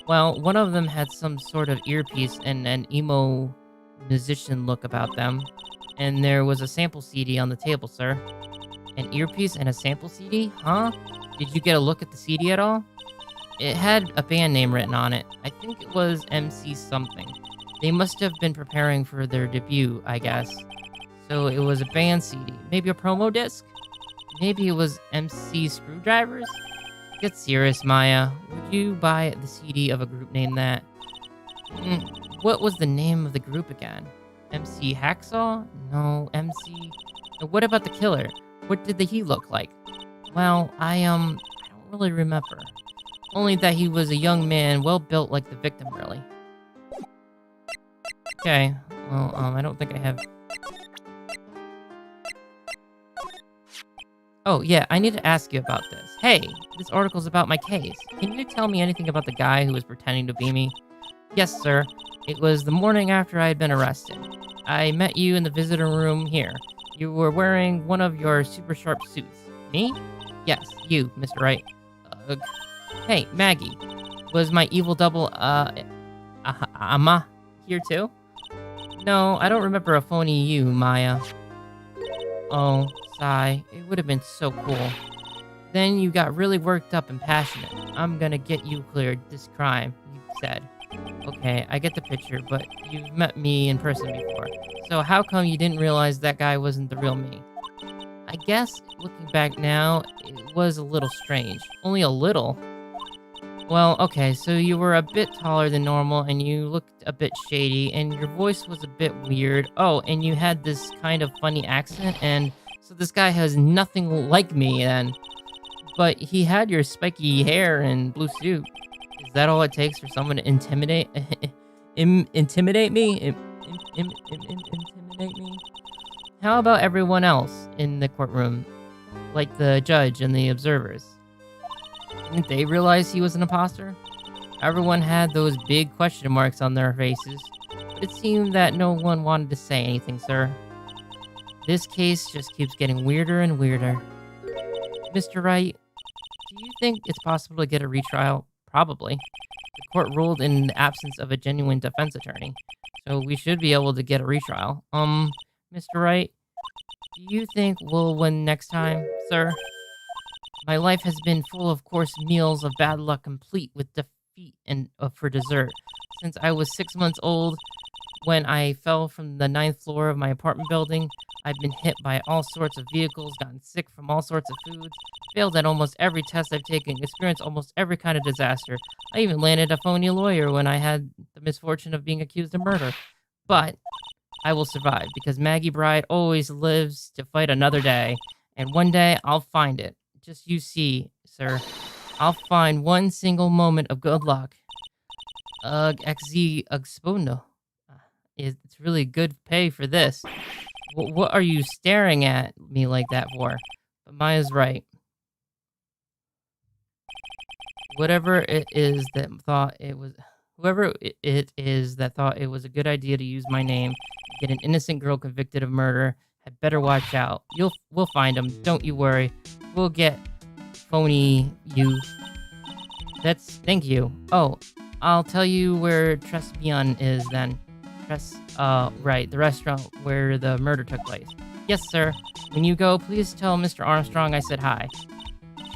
Well, one of them had some sort of earpiece and an emo musician look about them. And there was a sample CD on the table, sir. An earpiece and a sample CD? Huh? Did you get a look at the CD at all? It had a band name written on it. I think it was MC something. They must have been preparing for their debut, I guess. So it was a band CD. Maybe a promo disc? Maybe it was MC Screwdrivers? Get serious, Maya. Would you buy the CD of a group named that? What was the name of the group again? MC Hacksaw? No, MC... What about the killer? What did he look like? Well, I don't really remember. Only that he was a young man, well built like the victim, really. Okay, well, I don't think I have... Oh, yeah, I need to ask you about this. Hey, this article's about my case. Can you tell me anything about the guy who was pretending to be me? Yes, sir. It was the morning after I had been arrested. I met you in the visitor room here. You were wearing one of your super sharp suits. Me? Yes, you, Mr. Wright. Hey, Maggie. Was my evil double, Amma here too? No, I don't remember a phony you, Maya. Oh, sigh. It would have been so cool. Then you got really worked up and passionate. I'm gonna get you cleared this crime, you said. Okay, I get the picture, but you've met me in person before. So how come you didn't realize that guy wasn't the real me? I guess, looking back now, it was a little strange. Only a little. Well, okay, so you were a bit taller than normal, and you looked a bit shady, and your voice was a bit weird. Oh, and you had this kind of funny accent, and so this guy has nothing like me, then. But he had your spiky hair and blue suit. Is that all it takes for someone to intimidate intimidate me? Intimidate me? How about everyone else in the courtroom? Like the judge and the observers? Didn't they realize he was an imposter? Everyone had those big question marks on their faces, but it seemed that no one wanted to say anything, sir. This case just keeps getting weirder and weirder. Mr. Wright, do you think it's possible to get a retrial? Probably. The court ruled in the absence of a genuine defense attorney, so we should be able to get a retrial. Mr. Wright, do you think we'll win next time, sir? My life has been full of course meals of bad luck, complete with defeat and for dessert. Since I was 6 months old, when I fell from the ninth floor of my apartment building. I've been hit by all sorts of vehicles, gotten sick from all sorts of foods, failed at almost every test I've taken, experienced almost every kind of disaster. I even landed a phony lawyer when I had the misfortune of being accused of murder. But I will survive because Maggie Bride always lives to fight another day. And one day I'll find it. Just you see, sir. I'll find one single moment of good luck. XZ Expono. It's really good pay for this. What are you staring at me like that for? But Maya's right. Whatever it is that thought it was, whoever it is that thought it was a good idea to use my name, get an innocent girl convicted of murder, had better watch out. We'll find him. Don't you worry. We'll get phony you. Thank you. Oh, I'll tell you where Tribulations is then. Right, the restaurant where the murder took place. Yes, sir. When you go, please tell Mr. Armstrong I said hi.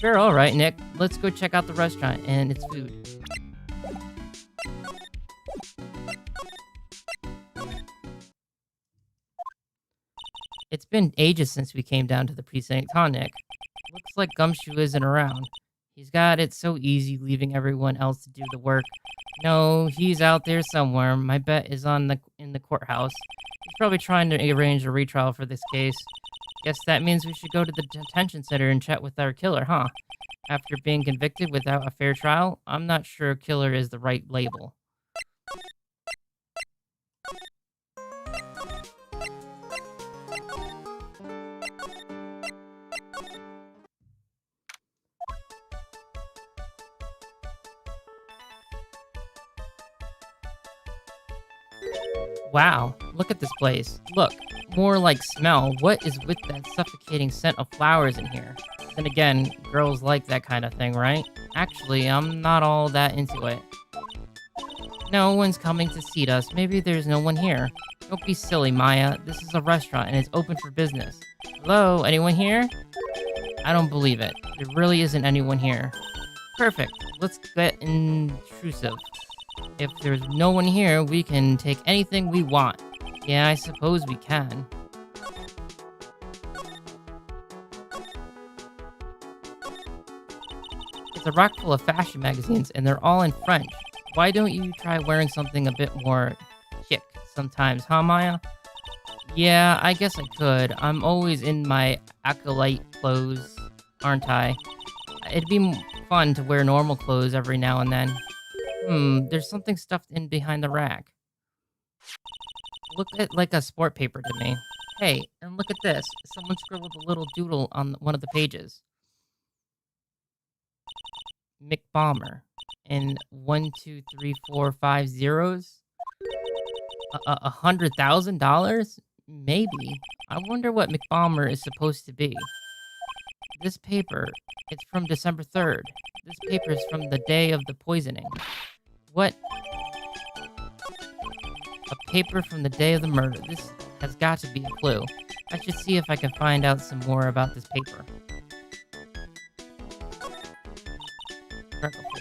Sure, all right, Nick. Let's go check out the restaurant and its food. It's been ages since we came down to the precinct, huh, Nick? Looks like Gumshoe isn't around. He's got it so easy leaving everyone else to do the work. No, he's out there somewhere. My bet is in the courthouse. He's probably trying to arrange a retrial for this case. Guess that means we should go to the detention center and chat with our killer, huh? After being convicted without a fair trial, I'm not sure killer is the right label. Wow, look at this place. Look, more like smell. What is with that suffocating scent of flowers in here? Then again, girls like that kind of thing, right? Actually, I'm not all that into it. No one's coming to seat us. Maybe there's no one here. Don't be silly, Maya. This is a restaurant and it's open for business. Hello, anyone here? I don't believe it. There really isn't anyone here. Perfect. Let's get intrusive. If there's no one here, we can take anything we want. Yeah, I suppose we can. It's a rack full of fashion magazines, and they're all in French. Why don't you try wearing something a bit more chic sometimes, huh, Maya? Yeah, I guess I could. I'm always in my acolyte clothes, aren't I? It'd be fun to wear normal clothes every now and then. There's something stuffed in behind the rack. Look at like a sport paper to me. Hey, and look at this. Someone scribbled a little doodle on one of the pages. Mick Bomber. And 1, 2, 3, 4, 5 zeros? $100,000? Maybe. I wonder what McBomber is supposed to be. This paper, it's from December 3rd. This paper is from the day of the poisoning. What? A paper from the day of the murder. This has got to be a clue. I should see if I can find out some more about this paper.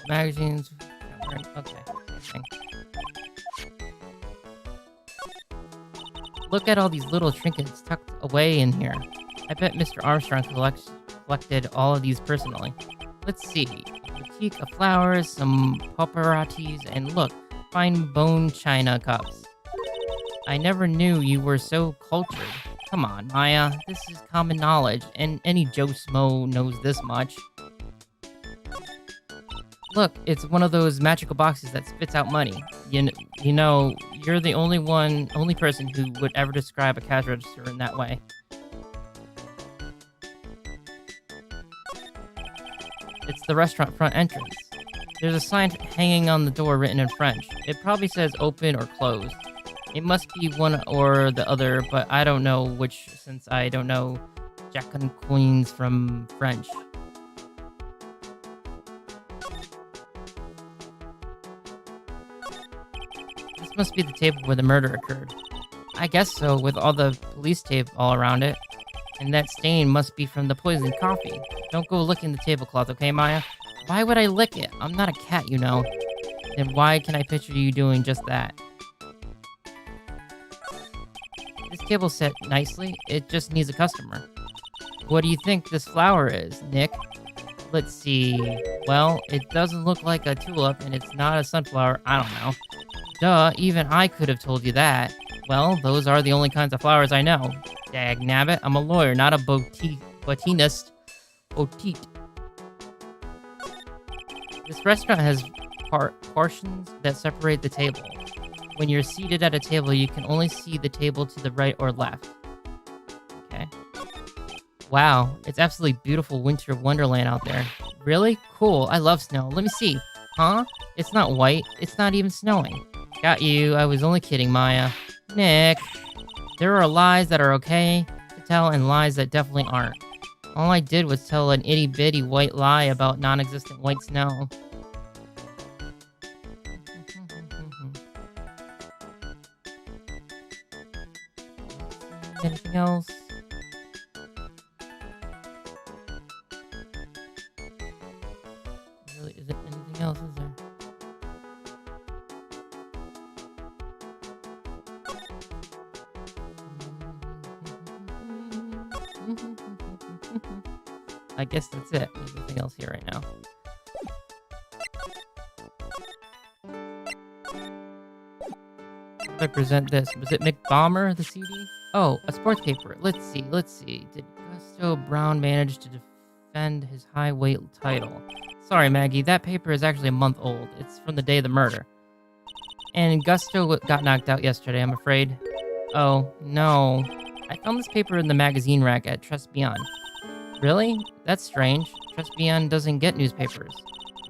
Magazines. Okay, same thing. Look at all these little trinkets tucked away in here. I bet Mr. Armstrong collected all of these personally. Let's see. A bouquet of flowers, some paparazzis, and look, fine bone china cups. I never knew you were so cultured. Come on, Maya. This is common knowledge, and any Joe Smo knows this much. Look, it's one of those magical boxes that spits out money. You know, you're the only person who would ever describe a cash register in that way. It's the restaurant front entrance. There's a sign hanging on the door written in French. It probably says open or closed. It must be one or the other, but I don't know which since I don't know Jack and Queens from French. This must be the table where the murder occurred. I guess so, with all the police tape all around it. And that stain must be from the poisoned coffee. Don't go licking the tablecloth, okay, Maya? Why would I lick it? I'm not a cat, you know. Then why can I picture you doing just that? table's set nicely. It just needs a customer. What do you think this flower is, Nick? Let's see. Well, it doesn't look like a tulip, and it's not a sunflower. I don't know. Duh, even I could have told you that. Well, those are the only kinds of flowers I know. Dagnabbit, I'm a lawyer, not a botanist. Botique. This restaurant has portions that separate the table. When you're seated at a table, you can only see the table to the right or left. Okay. Wow, it's absolutely beautiful winter wonderland out there. Really? Cool, I love snow. Let me see. Huh? It's not white. It's not even snowing. Got you. I was only kidding, Maya. Nick. There are lies that are okay to tell and lies that definitely aren't. All I did was tell an itty-bitty white lie about non-existent white snow. Anything else? Really, is there anything else, is there? I guess that's it. There's nothing else here right now. How do I present this? Was it McBomber, the CD? Oh, a sports paper. Let's see. Did Gusto Brown manage to defend his high weight title? Sorry, Maggie. That paper is actually a month old. It's from the day of the murder. And Gusto got knocked out yesterday, I'm afraid. Oh, no. I found this paper in the magazine rack at Trust Beyond. Really? That's strange. Trust Beyond doesn't get newspapers.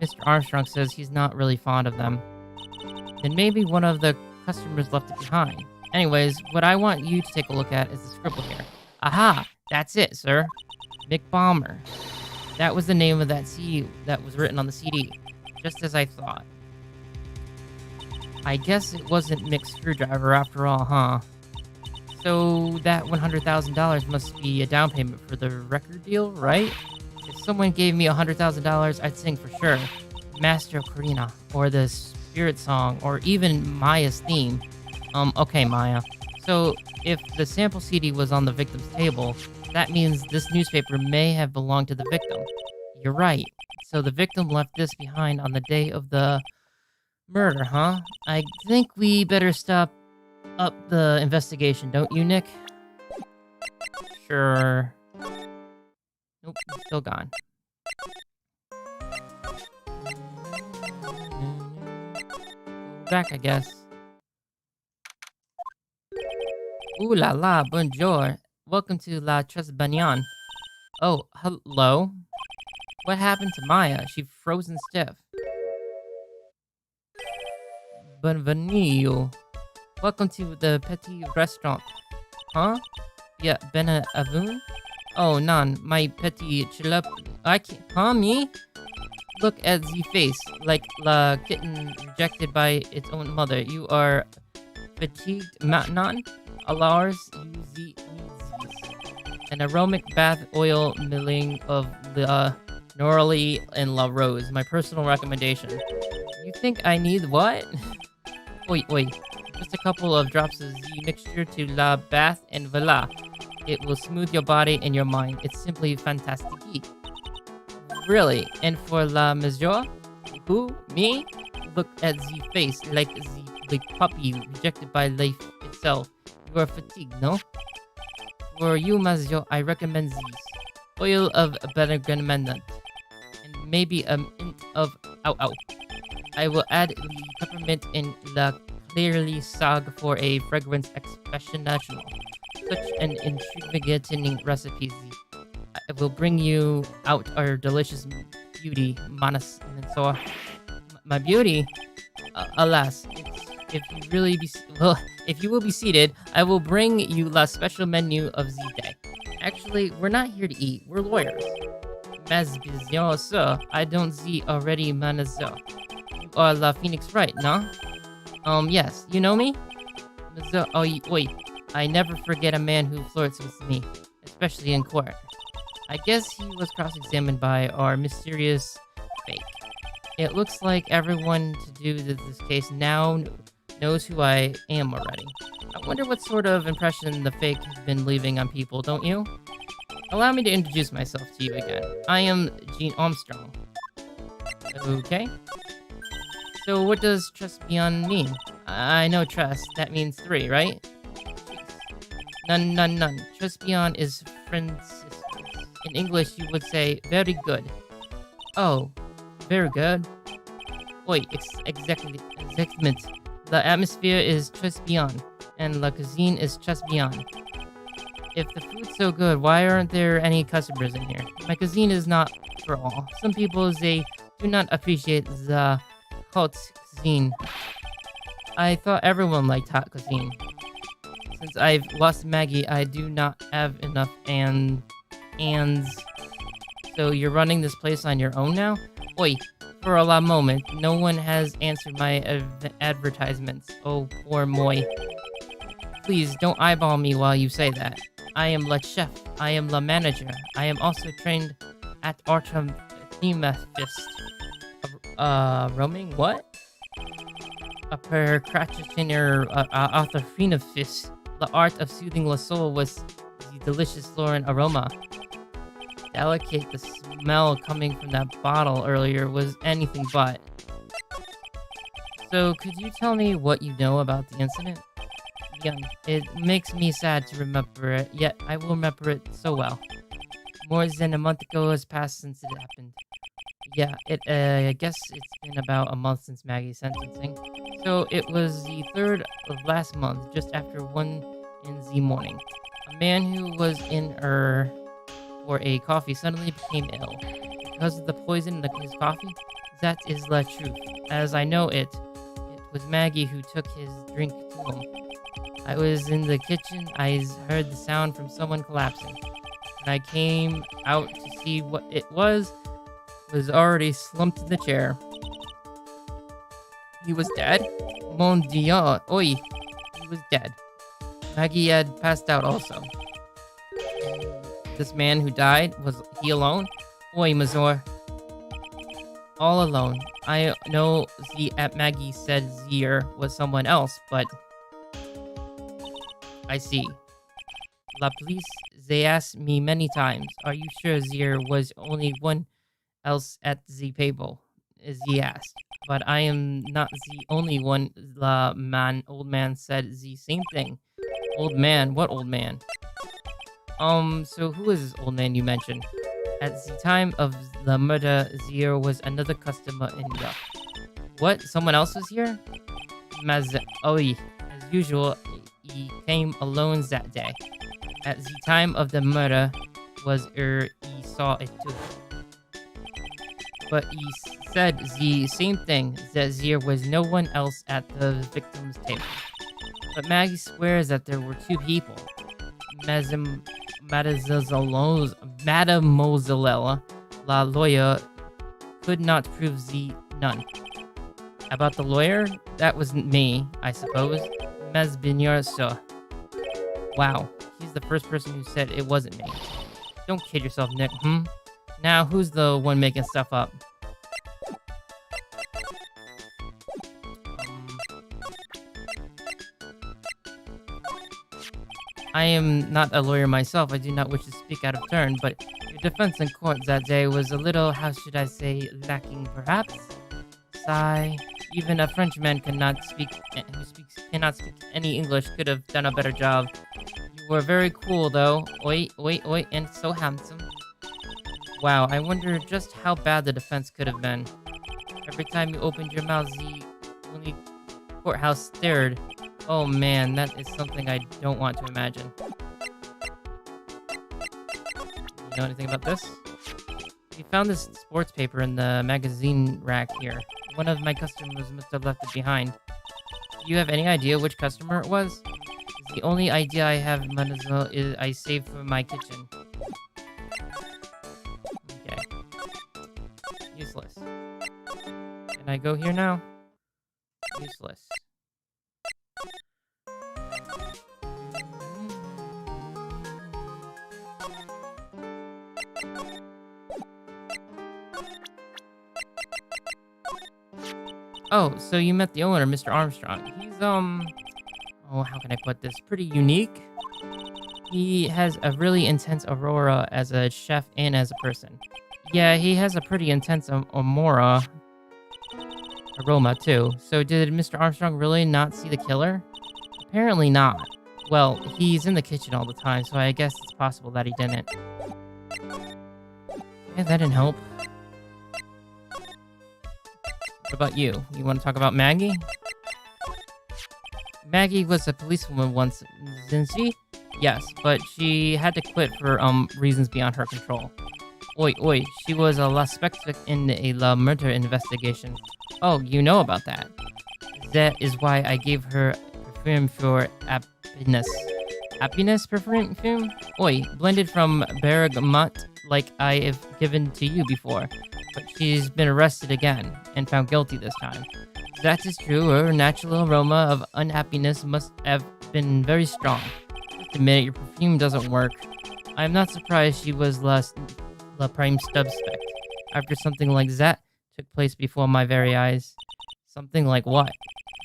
Mr. Armstrong says he's not really fond of them. Then maybe one of the customers left it behind. Anyways, what I want you to take a look at is the scribble here. Aha! That's it, sir. McBomber. That was the name of that CD that was written on the CD. Just as I thought. I guess it wasn't Mick's screwdriver after all, huh? So that $100,000 must be a down payment for the record deal, right? If someone gave me $100,000, I'd sing for sure. Master Karina, or the Spirit Song, or even Maya's theme. Okay, Maya. So, if the sample CD was on the victim's table, that means this newspaper may have belonged to the victim. You're right. So the victim left this behind on the day of the murder, huh? I think we better stop up the investigation, don't you, Nick? Sure. Nope, he's still gone. Back, I guess. Ooh la la, bonjour. Welcome to La Tres Banyan. Oh, hello? What happened to Maya? She frozen stiff. Benvenido. Welcome to the Petit Restaurant. Huh? Yeah, Benavun? Oh, non, my Petit Chilep. I can't. Huh, me? Look at the face, like la kitten rejected by its own mother. You are fatigued, non? Alars, use an aromatic bath oil milling of the Norley and La Rose. My personal recommendation. You think I need what? Wait. Just a couple of drops of Z mixture to la bath and voila. It will smooth your body and your mind. It's simply fantastic. Really? And for la monsieur? Who? Me? Look at the face, like the puppy rejected by life itself. You are fatigued, no? For you, monsieur, I recommend this. Oil of bergamot. And maybe a hint of ow. I will add the peppermint and la clearly sag for a fragrance expressionational. Such an intriguing recipe. I will bring you out our delicious beauty, Manas Mensor. My beauty? Alas, if you will be seated, I will bring you la special menu of the day. Actually, we're not here to eat. We're lawyers. Mas bizarre, sir. I don't see already, Manazor. You are la Phoenix Wright, no? Yes. You know me? Oh, wait. I never forget a man who flirts with me, especially in court. I guess he was cross-examined by our mysterious fake. It looks like everyone to do this case now knows who I am already. I wonder what sort of impression the fake has been leaving on people, don't you? Allow me to introduce myself to you again. I am Gene Armstrong. Okay. So what does trust beyond mean? I know trust. That means 3, right? None. Trust beyond is friends. In English, you would say very good. Oh, very good. Oi, exactly. The atmosphere is trust beyond, and la cuisine is trust beyond. If the food's so good, why aren't there any customers in here? My cuisine is not for all. Some people, they do not appreciate the hot cuisine. I thought everyone liked hot cuisine. Since I've lost Maggie, I do not have enough ands. So you're running this place on your own now? Oi, for a la moment, no one has answered my advertisements. Oh, poor Moy. Please, don't eyeball me while you say that. I am la chef. I am la manager. I am also trained at Artemthemist. Roaming? What? A practitioner, Arthurfinifis. The art of soothing the soul was the delicious Lauren aroma. Delicate, the smell coming from that bottle earlier was anything but. So, could you tell me what you know about the incident? Young. It makes me sad to remember it, yet I will remember it so well. More than a month ago has passed since it happened. Yeah, I guess it's been about a month since Maggie's sentencing. So it was the 3rd of last month, just after 1 in the morning. A man who was in for a coffee suddenly became ill. Because of the poison in his coffee? That is the truth. As I know it was Maggie who took his drink to him. I was in the kitchen. I heard the sound from someone collapsing. And I came out to see what it was already slumped in the chair. He was dead? Mon Dieu. Oi. He was dead. Maggie had passed out also. This man who died, was he alone? Oi, Mazor. All alone. I know Maggie said Zier was someone else, but... I see. La police, they asked me many times, are you sure Zier was only one else at the table? He asked. But I am not the only one. The old man said the same thing. Old man? What old man? So who is this old man you mentioned? At the time of the murder, Zier was another customer in Yuck. What? Someone else was here? As usual, he came alone that day. At the time of the murder, he saw it too. But he said the same thing, that there was no one else at the victim's table. But Maggie swears that there were 2 people. Mademoiselle, la lawyer, could not prove the none. About the lawyer? That wasn't me, I suppose. Mesbinier, sir. Wow, he's the first person who said it wasn't me. Don't kid yourself, Nick, Now, who's the one making stuff up? I am not a lawyer myself. I do not wish to speak out of turn, but your defense in court that day was a little, how should I say, lacking, perhaps? Sigh. Even a Frenchman cannot speak any English could have done a better job. You were very cool, though. Oi, and so handsome. Wow, I wonder just how bad the defense could have been. Every time you opened your mouth, the only courthouse stared. Oh man, that is something I don't want to imagine. You know anything about this? We found this sports paper in the magazine rack here. One of my customers must have left it behind. Do you have any idea which customer it was? The only idea I have, mademoiselle, is I saved for my kitchen. Okay. Useless. Can I go here now? Useless. Oh, so you met the owner, Mr. Armstrong. He's, oh, how can I put this? Pretty unique. He has a really intense aura as a chef and as a person. Yeah, he has a pretty intense aroma too. So did Mr. Armstrong really not see the killer? Apparently not. Well, he's in the kitchen all the time, so I guess it's possible that he didn't. Yeah, that didn't help. What about you? You want to talk about Maggie? Maggie was a policewoman once, didn't she? Yes, but she had to quit for reasons beyond her control. Oi, she was a la suspect in a la murder investigation. Oh, you know about that. That is why I gave her perfume for happiness. Happiness perfume? Oi, blended from bergamot like I have given to you before. But she's been arrested again and found guilty this time. That is true, her natural aroma of unhappiness must have been very strong. Just admit it, your perfume doesn't work. I am not surprised she was la prime suspect. After something like that took place before my very eyes. Something like what?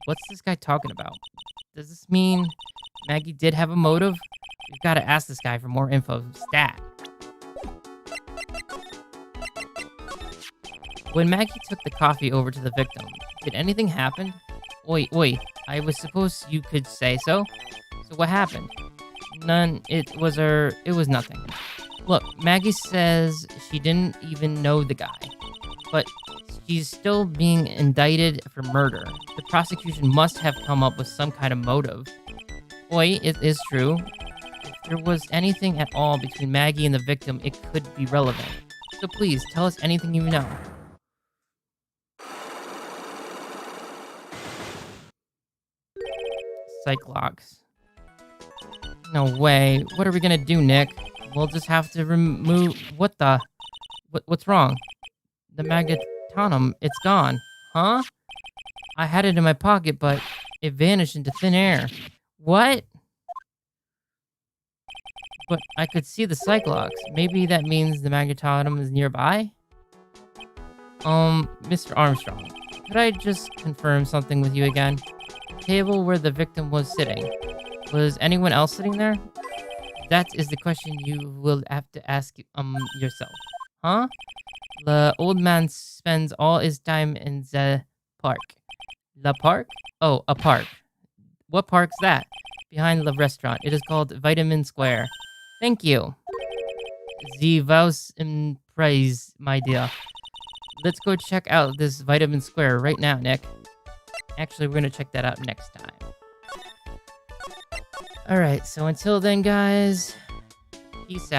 What's this guy talking about? Does this mean Maggie did have a motive? We've got to ask this guy for more info. Stat. When Maggie took the coffee over to the victim, did anything happen? Oi, I was supposed you could say so. So what happened? None, it was nothing. Look, Maggie says she didn't even know the guy, but she's still being indicted for murder. The prosecution must have come up with some kind of motive. Oi, it is true. If there was anything at all between Maggie and the victim, it could be relevant. So please, tell us anything you know. Cyclops. No way. What are we gonna do, Nick? We'll just have to remove... What's wrong? The magnetonum, it's gone. Huh? I had it in my pocket, but it vanished into thin air. What? But I could see the Cyclops. Maybe that means the magnetonum is nearby? Mr. Armstrong, could I just confirm something with you again? The table where the victim was sitting. Was anyone else sitting there? That is the question you will have to ask yourself. Huh? The old man spends all his time in the park. The park? Oh, a park. What park's that? Behind the restaurant. It is called Vitamin Square. Thank you. The vows in praise, my dear. Let's go check out this Vitamin Square right now, Nick. Actually, we're going to check that out next time. Alright, so until then, guys, peace out.